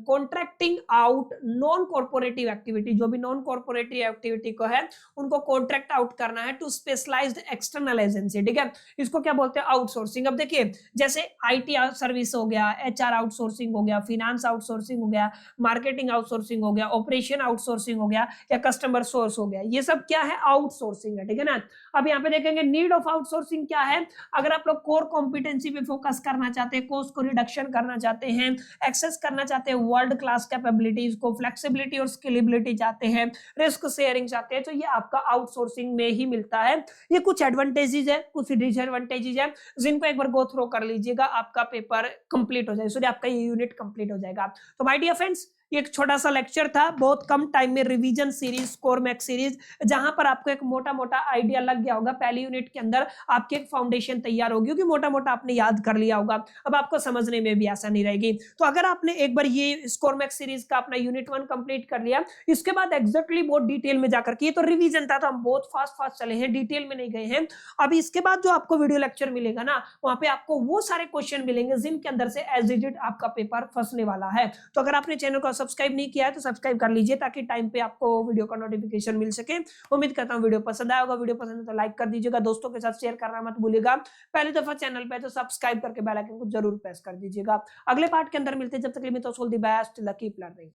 contracting out non corporative activity, जो भी non corporative activity को है उनको contract out करना है to specialized external agency। ठीक है, इसको क्या बोलते हैं? आउटसोर्सिंग। अब देखिए जैसे आईटी सर्विस हो गया, एचआर आउटसोर्सिंग हो गया, फिनेंस आउटसोर्सिंग हो गया, मार्केटिंग आउटसोर्सिंग हो गया, ऑपरेशन आउटसोर्सिंग हो गया, या कस्टमर सोर्स हो गया, ये सब क्या है? आउटसोर्सिंग है। ठीक है ना। अब यहाँ पे देखेंगे नीड ऑफ आउटसोर्सिंग क्या है। अगर आप लोग कोर कॉम्पिटेंसी पे फोकस करना चाहते हैं, कोर्स को रिडक्शन करना चाहते हैं, एक्सेस करना चाहते हैं वर्ल्ड क्लास कैपेबिलिटीज को, फ्लेक्सिबिलिटी और स्केलेबिलिटी चाहते हैं, रिस्क शेयरिंग चाहते हैं, तो ये आपका आउटसोर्सिंग में ही मिलता है। ये कुछ एडवांटेजेस है, कुछ डिसएडवांटेजेस है, जिनको एक बार गो थ्रो कर लीजिएगा, आपका पेपर कंप्लीट हो जाएगा, आपका ये यूनिट कंप्लीट हो जाएगा। तो माय डियर फ्रेंड्स, ये एक छोटा सा लेक्चर था, बहुत कम टाइम में revision series, core max series, जहां पर आपको एक मोटा मोटा आइडिया लग गया होगा। पहली यूनिट के अंदर आपकी एक फाउंडेशन तैयार होगी, क्योंकि मोटा मोटा आपने याद कर लिया होगा, अब आपको समझने में भी आसानी रहेगी। तो अगर आपने एक बार ये स्कोर मैक्स सीरीज का अपना यूनिट 1 कंप्लीट कर लिया, इसके बाद एग्जैक्टली बहुत डिटेल में जाकर के, ये तो रिवीजन था तो हम बहुत फास्ट चले हैं, डिटेल में नहीं गए हैं। अब इसके बाद जो आपको वीडियो लेक्चर मिलेगा ना, वहां पे आपको वो सारे क्वेश्चन मिलेंगे जिनके अंदर से एज इट इज आपका पेपर फंसने वाला है। तो अगर आपने चैनल को सब्सक्राइब नहीं किया है तो सब्सक्राइब कर लीजिए, ताकि टाइम पे आपको वीडियो का नोटिफिकेशन मिल सके। उम्मीद करता हूँ वीडियो पसंद आया होगा। वीडियो पसंद है तो लाइक कर दीजिएगा, दोस्तों के साथ शेयर करना मत भूलिएगा। पहली दफा चैनल पे तो सब्सक्राइब करके बेल आइकन को जरूर प्रेस कर दीजिएगा। अगले पार्ट के अंदर मिलते हैं, जब तक के लिए तो all the best, lucky learning.